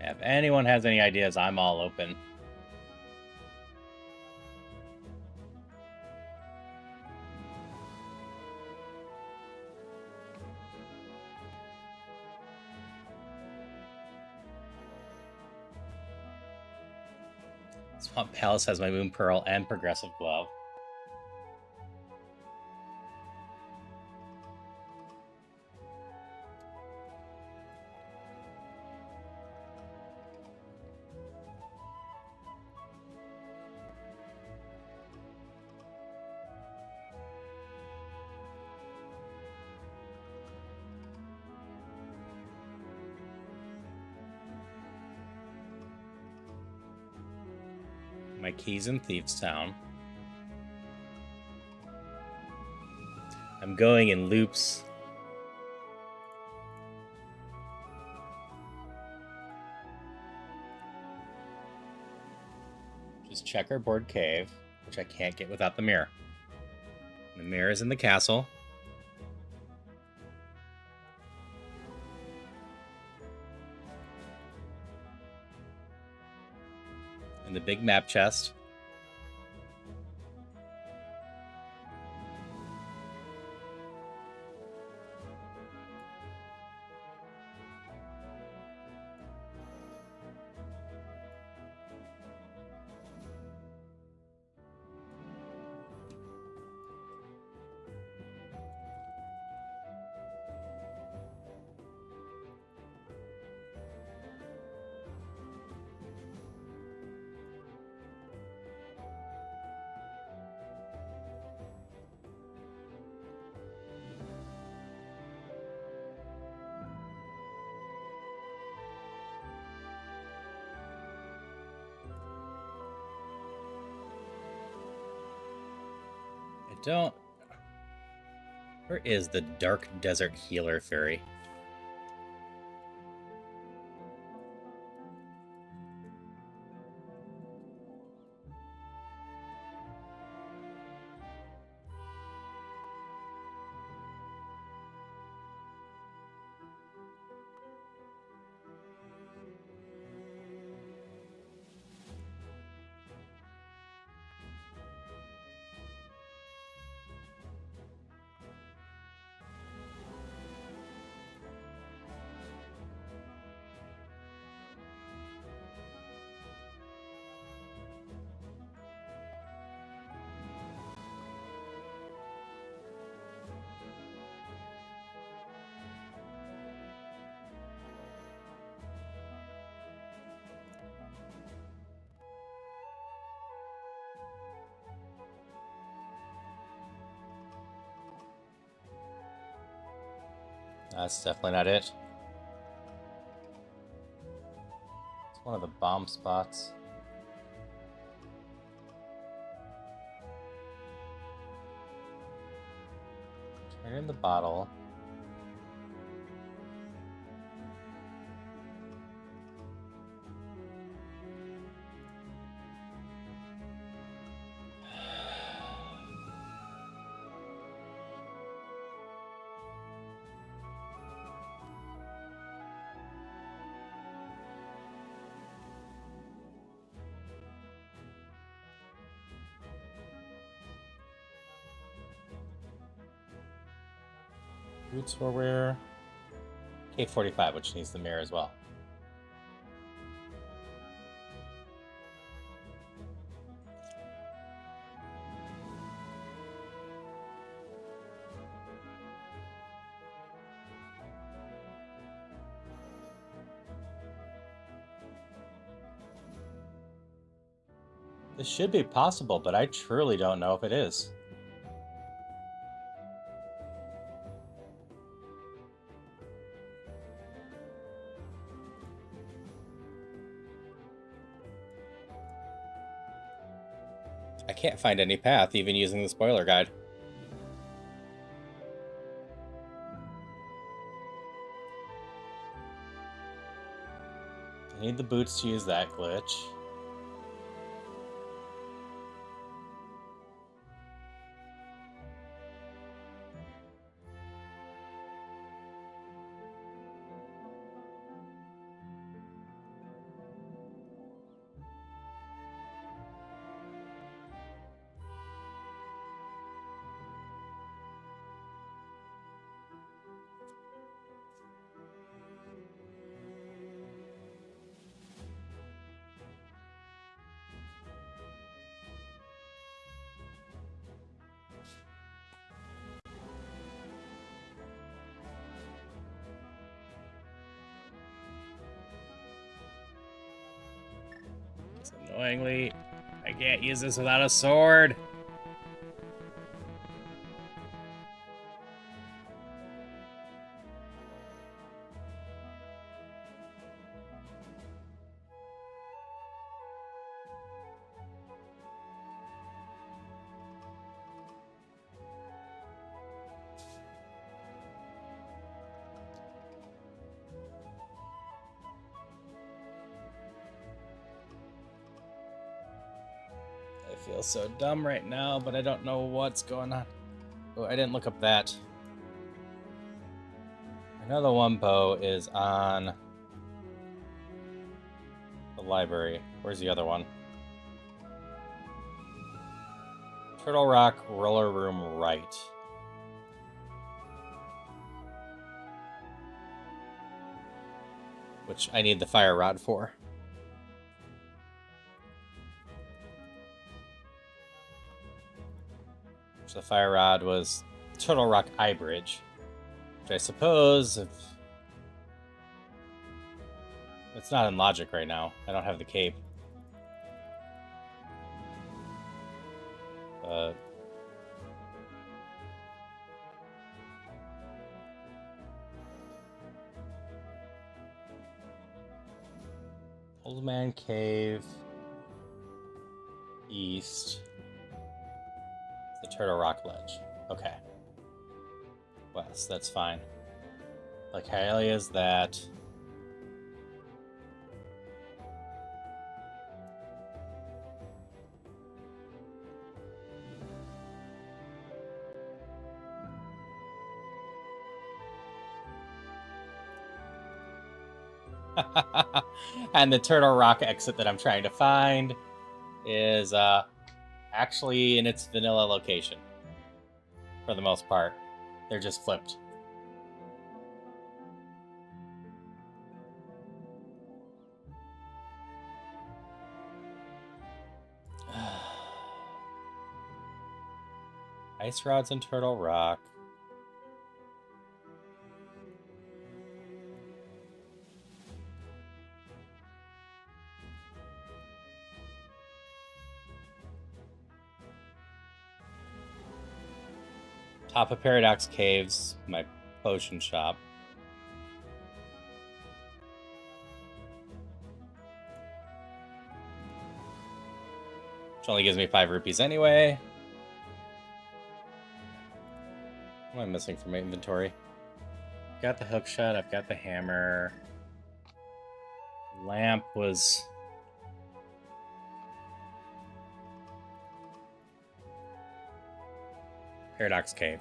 If anyone has any ideas, I'm all open. Swamp Palace has my Moon Pearl and Progressive Glove. My keys in Thievestown. I'm going in loops. Just Checkerboard Cave, which I can't get without the mirror. The mirror is in the castle. And the big map chest. Don't. Where is the Dark Desert Healer Fairy? That's definitely not it. It's one of the bomb spots. Turn in the bottle. Boots for wear. K45, which needs the mirror as well. This should be possible, but I truly don't know if it is. I can't find any path, even using the spoiler guide. I need the boots to use that glitch. Annoyingly, I can't use this without a sword. I feel so dumb right now, but I don't know what's going on. Oh, I didn't look up that. I know the one bow is on the library. Where's the other one? Turtle Rock Roller Room right. Which I need the fire rod for. So the fire rod was Turtle Rock Eye Bridge, which I suppose if it's not in logic right now. I don't have the cape. But Old Man Cave east. The Turtle Rock Ledge. Okay. West, that's fine. Like Hyalia's that. And the Turtle Rock exit that I'm trying to find is actually in its vanilla location. For the most part. They're just flipped. Ice rods and Turtle Rock. Top of Paradox Caves, my potion shop. Which only gives me 5 rupees anyway. What am I missing from my inventory? I've got the hook shot, I've got the hammer. Lamp was... Paradox Cave.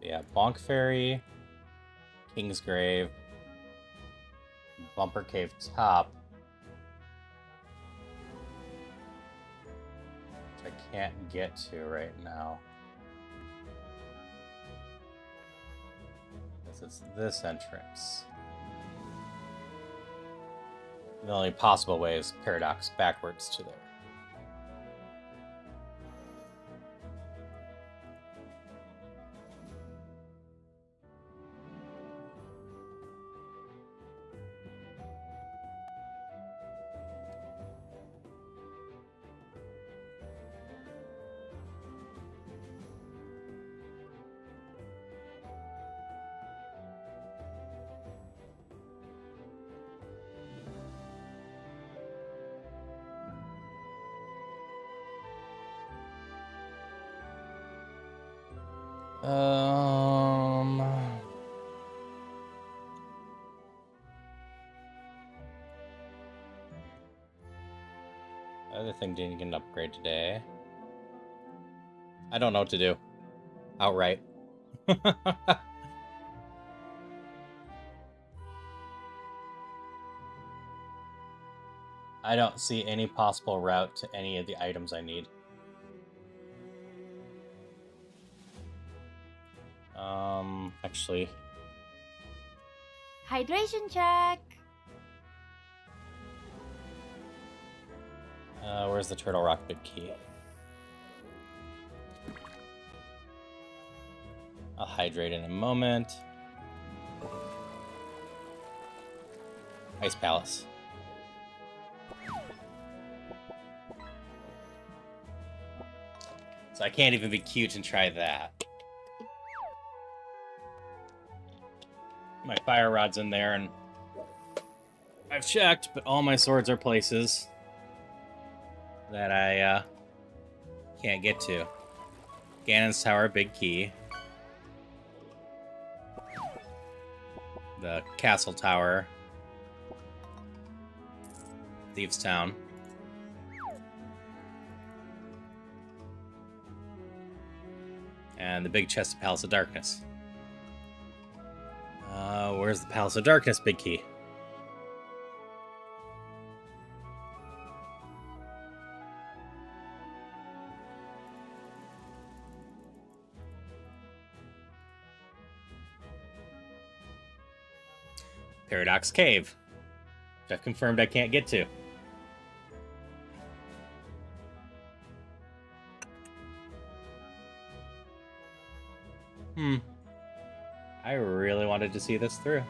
Yeah, Bonk Ferry, Kingsgrave, Bumper Cave top. Which I can't get to right now. This is this entrance. The only possible way is Paradox backwards to there. Other thing didn't get an upgrade today. I don't know what to do. Outright. I don't see any possible route to any of the items I need. Actually. Hydration check. Where's the Turtle Rock Big Key? I'll hydrate in a moment. Ice Palace. So I can't even be cute and try that. My fire rod's in there, and I've checked, but all my swords are places that I can't get to. Ganon's Tower, Big Key. The Castle Tower. Thieves Town. And the big chest of Palace of Darkness. Where's the Palace of Darkness Big Key? Paradox Cave, which I've confirmed I can't get to. I really wanted to see this through.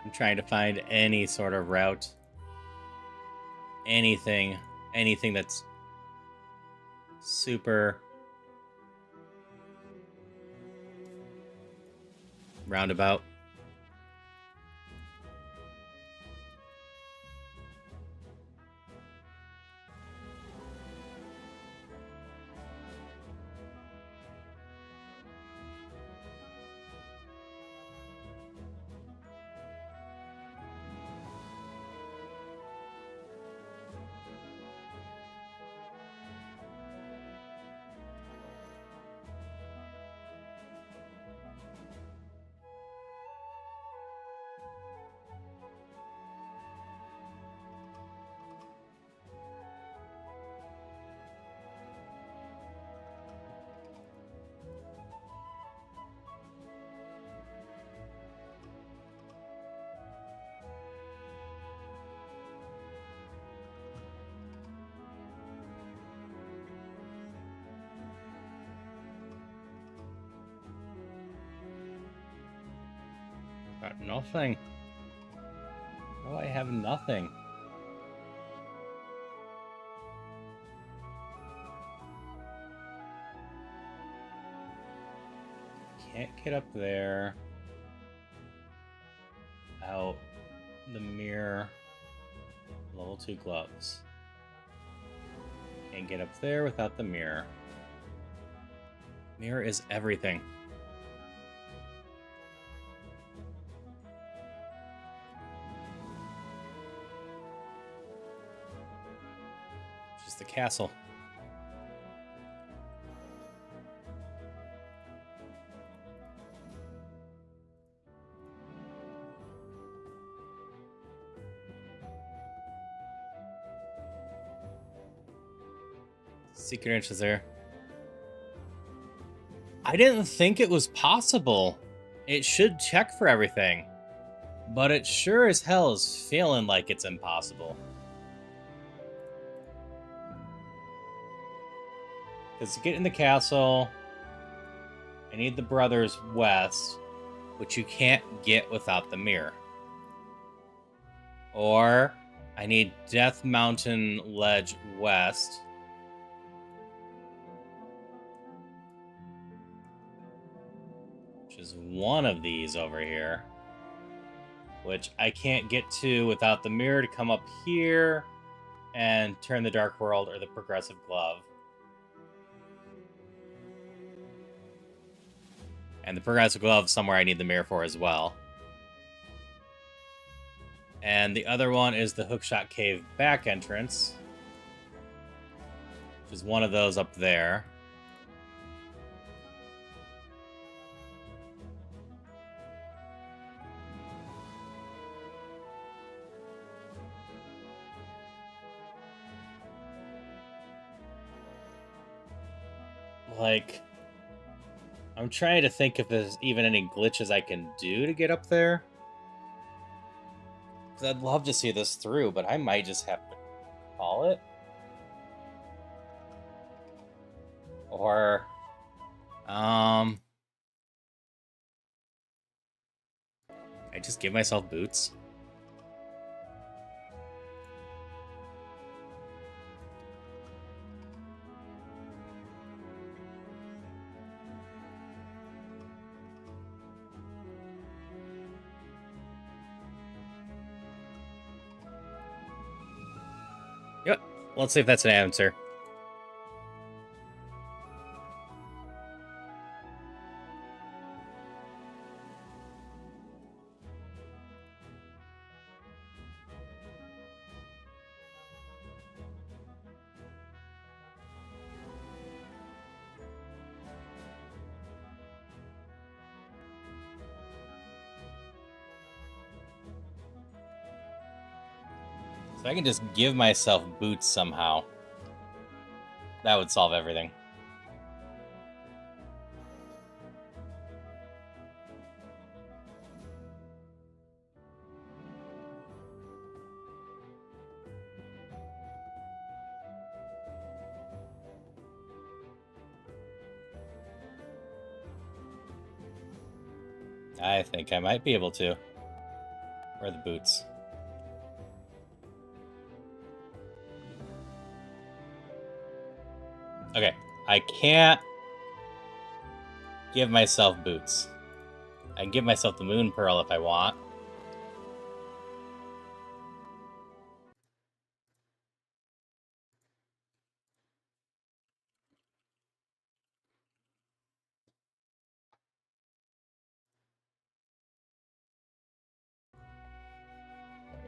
I'm trying to find any sort of route. Anything that's super roundabout. Got nothing. Oh, I have nothing. Can't get up there. Out the mirror. Level 2 gloves. Can't get up there without the mirror. Mirror is everything. Just the castle. Secret entrance there. I didn't think it was possible. It should check for everything. But it sure as hell is feeling like it's impossible. Because to get in the castle, I need the brothers west, which you can't get without the mirror. Or I need Death Mountain Ledge west. Is one of these over here, which I can't get to without the mirror to come up here and turn the Dark World or the Progressive Glove. And the Progressive Glove somewhere I need the mirror for as well. And the other one is the Hookshot Cave back entrance, which is one of those up there. Like, I'm trying to think if there's even any glitches I can do to get up there. Because I'd love to see this through, but I might just have to call it. Or, I just give myself boots. Yep. Let's see if that's an answer. So I can just give myself boots somehow. That would solve everything. I think I might be able to. Where are the boots? Okay, I can't give myself boots. I can give myself the moon pearl if I want.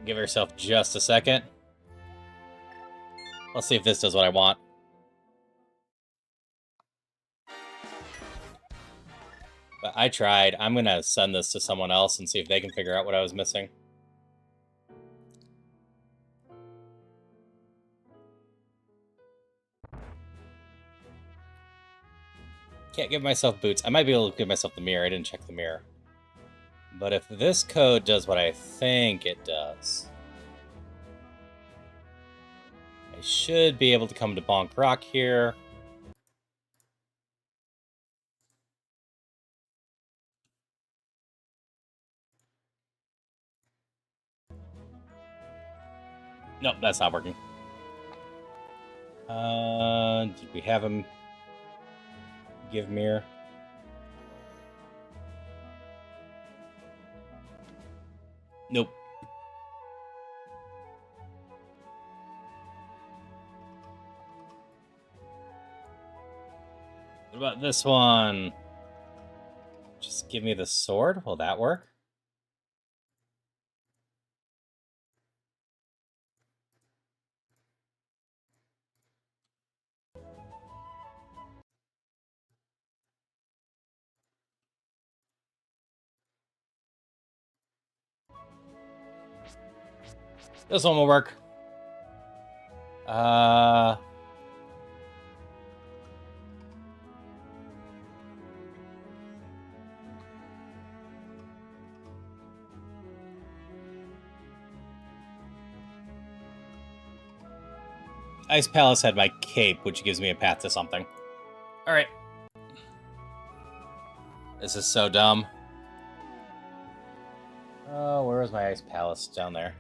Give herself just a second. Let's see if this does what I want. But I tried. I'm going to send this to someone else and see if they can figure out what I was missing. Can't give myself boots. I might be able to give myself the mirror. I didn't check the mirror. But if this code does what I think it does, I should be able to come to Bonk Rock here. Nope, that's not working. Did we have him give mirror? Nope. What about this one? Just give me the sword. Will that work? This one will work. Ice Palace had my cape, which gives me a path to something. Alright. This is so dumb. Oh, where was my Ice Palace? Down there.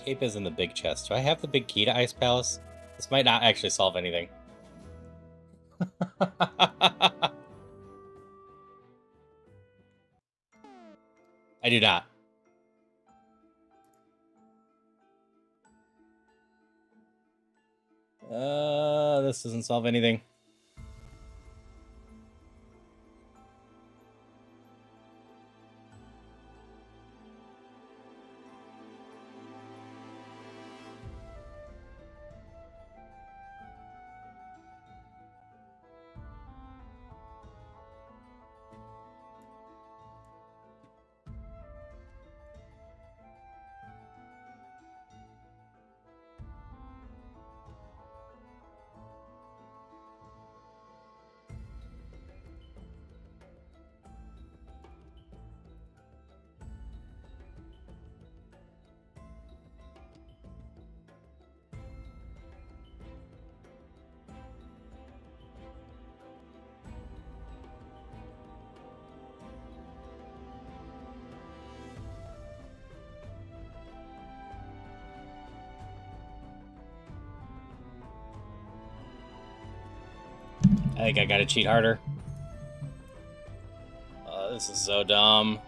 Cape is in the big chest. Do I have the big key to Ice Palace? This might not actually solve anything. I do not. This doesn't solve anything. I think I gotta cheat harder. This is so dumb.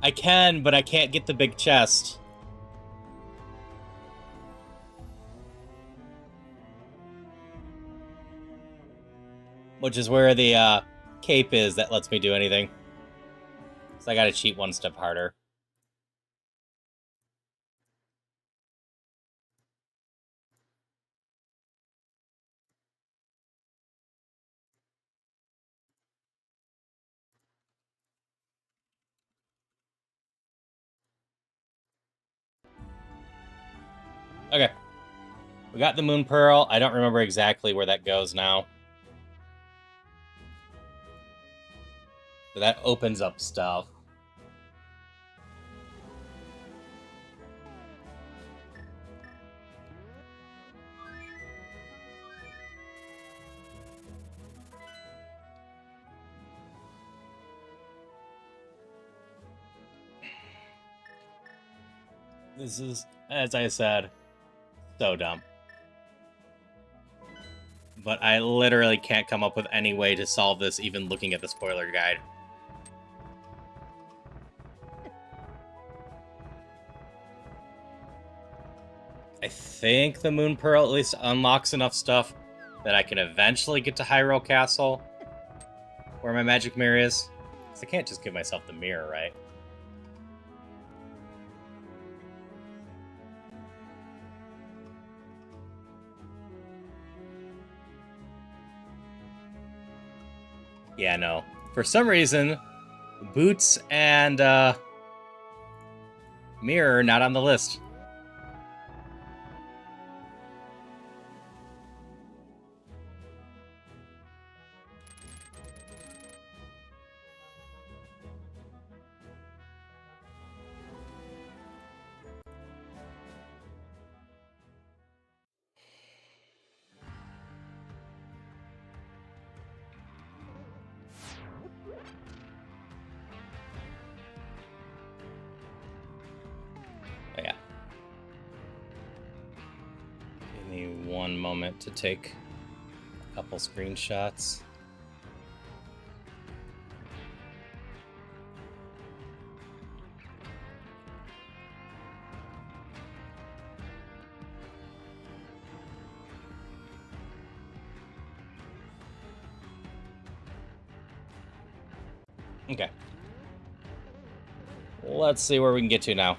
I can, but I can't get the big chest. Which is where the cape is that lets me do anything. So I gotta cheat one step harder. Okay. We got the Moon Pearl. I don't remember exactly where that goes now. But that opens up stuff. This is, as I said, so dumb. But I literally can't come up with any way to solve this even looking at the spoiler guide. I think the Moon Pearl at least unlocks enough stuff that I can eventually get to Hyrule Castle, where my magic mirror is. Because I can't just give myself the mirror, right? Yeah, no. For some reason, Boots and Mirror not on the list. moment to take a couple screenshots. Okay. Let's see where we can get to now.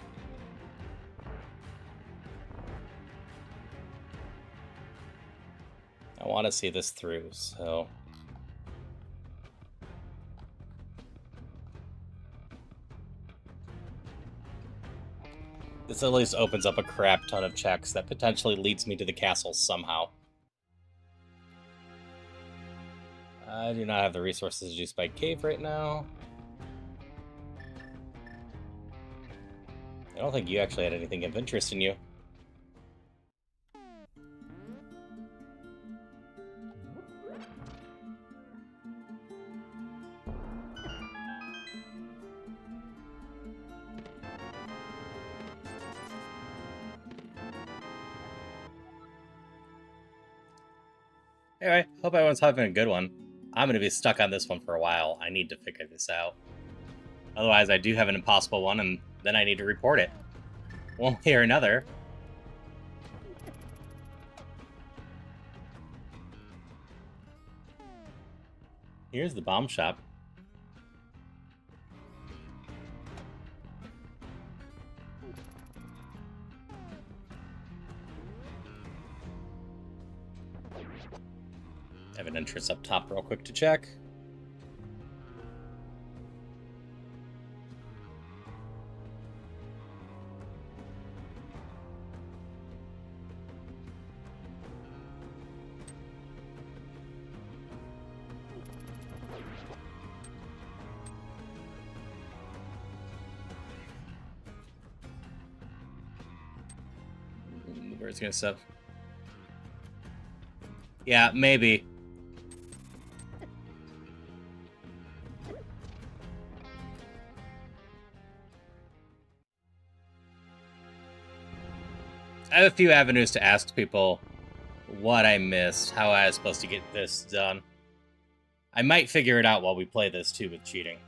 I want to see this through, so... This at least opens up a crap ton of checks that potentially leads me to the castle somehow. I do not have the resources to do Spike Cave right now. I don't think you actually had anything of interest in you. Anyway, hope everyone's having a good one. I'm going to be stuck on this one for a while. I need to figure this out. Otherwise, I do have an impossible one, and then I need to report it. One way or another. Here's the bomb shop. I have an entrance up top real quick to check. Where's it gonna stop? Yeah, maybe. I have a few avenues to ask people what I missed, how I was supposed to get this done. I might figure it out while we play this too with cheating.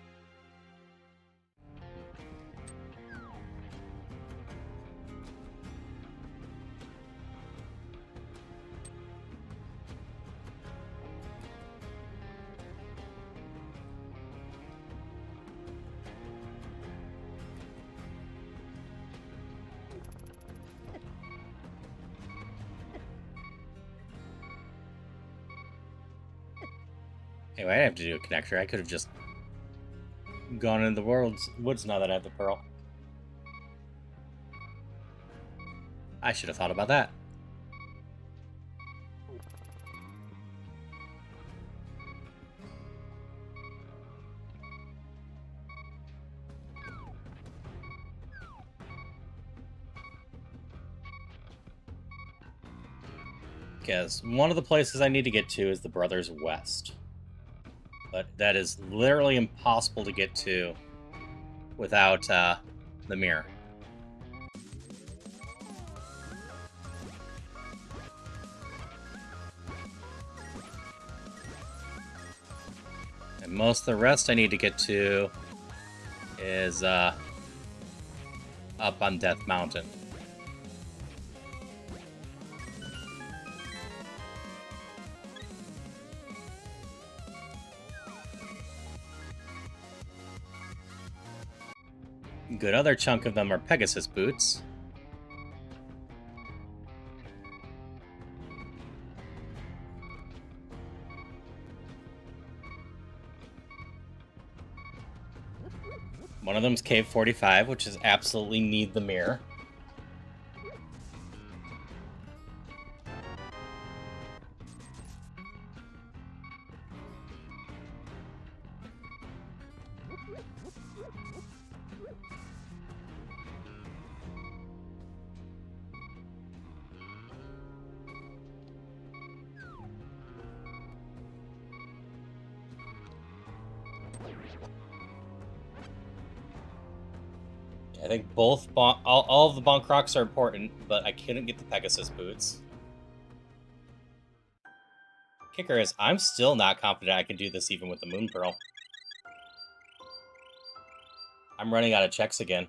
Anyway, I didn't have to do a connector. I could have just gone into the woods now that I have the pearl. I should have thought about that. Because one of the places I need to get to is the Brothers West. But that is literally impossible to get to without the mirror. And most of the rest I need to get to is up on Death Mountain. Good other chunk of them are Pegasus boots. One of them's Cave 45, which is absolutely need the mirror. I think both all of the Bonk Rocks are important, but I couldn't get the Pegasus boots. Kicker is, I'm still not confident I can do this even with the Moon Pearl. I'm running out of checks again.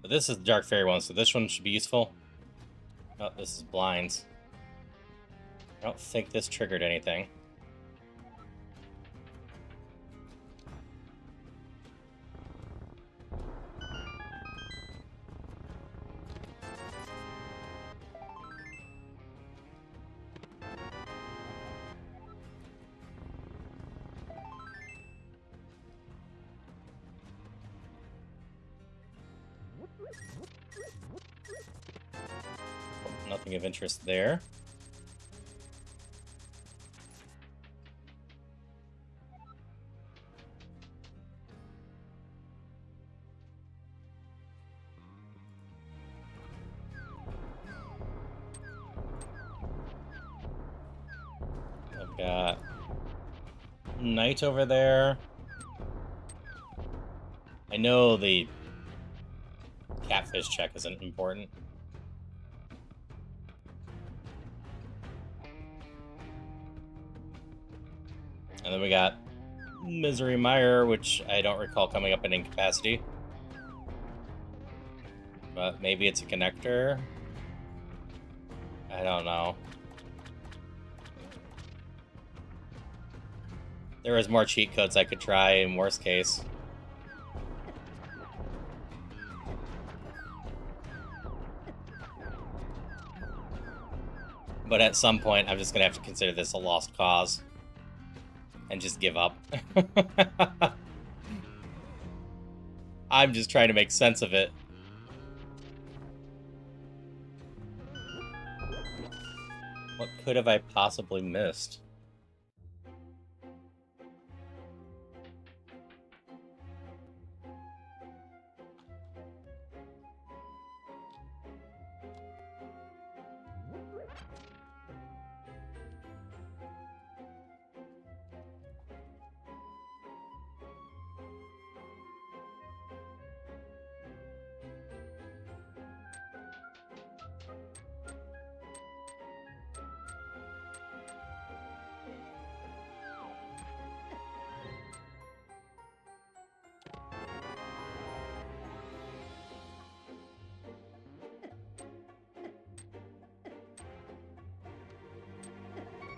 But this is the Dark Fairy one, so this one should be useful. Oh, this is blinds. I don't think this triggered anything. Nothing of interest there. I've got Knight over there. I know the catfish check isn't important. And then we got Misery Mire, which I don't recall coming up in incapacity. But maybe it's a connector. I don't know. There is more cheat codes I could try in worst case. But at some point, I'm just going to have to consider this a lost cause. And just give up. I'm just trying to make sense of it. What could have I possibly missed?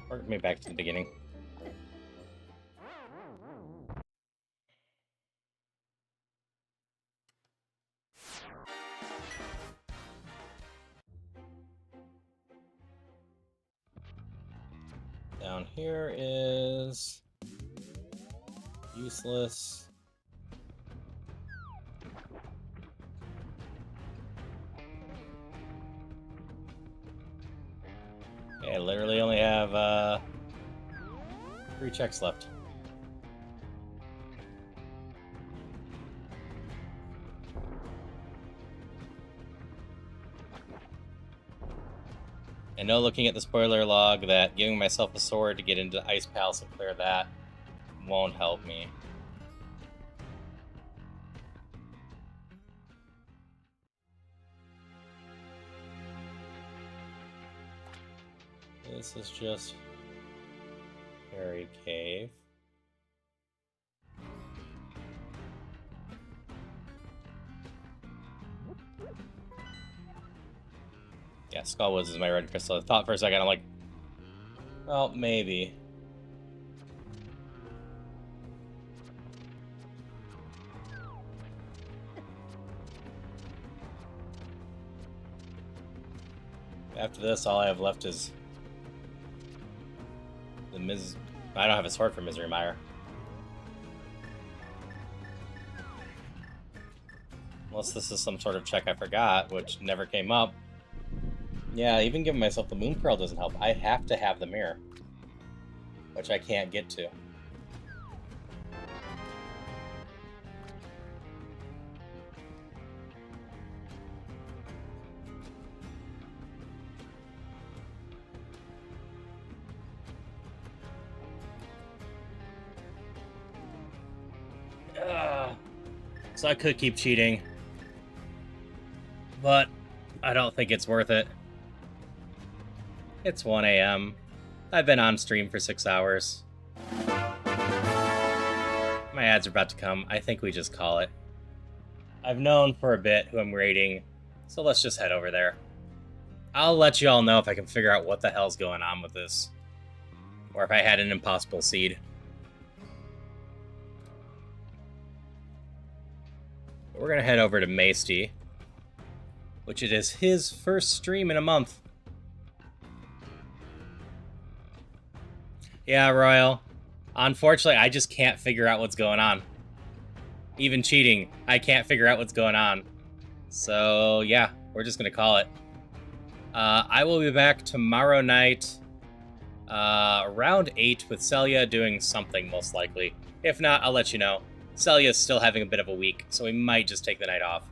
Or maybe back to the beginning. Down here is useless. Okay, I literally only have 3 checks left. I know looking at the spoiler log that giving myself a sword to get into Ice Palace and clear that won't help me. This is just Fairy Cave. Yeah, Skullwoods is my red crystal. I thought for a second, I'm like, well, maybe. After this, all I have left is the I don't have a sword for Misery Mire. Unless this is some sort of check I forgot, which never came up. Yeah, even giving myself the Moon Pearl doesn't help. I have to have the mirror, which I can't get to. So I could keep cheating. But I don't think it's worth it. It's 1 a.m. I've been on stream for 6 hours. My ads are about to come. I think we just call it. I've known for a bit who I'm raiding, so let's just head over there. I'll let you all know if I can figure out what the hell's going on with this. Or if I had an impossible seed. We're gonna head over to Masty, which it is his first stream in a month. Yeah, Royal. Unfortunately, I just can't figure out what's going on. Even cheating, I can't figure out what's going on. So, yeah, we're just gonna call it. I will be back tomorrow night, around 8 with Celia doing something, most likely. If not, I'll let you know. Celia's still having a bit of a week, so we might just take the night off.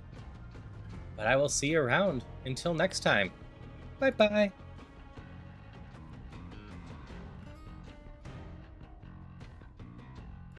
But I will see you around. Until next time. Bye-bye.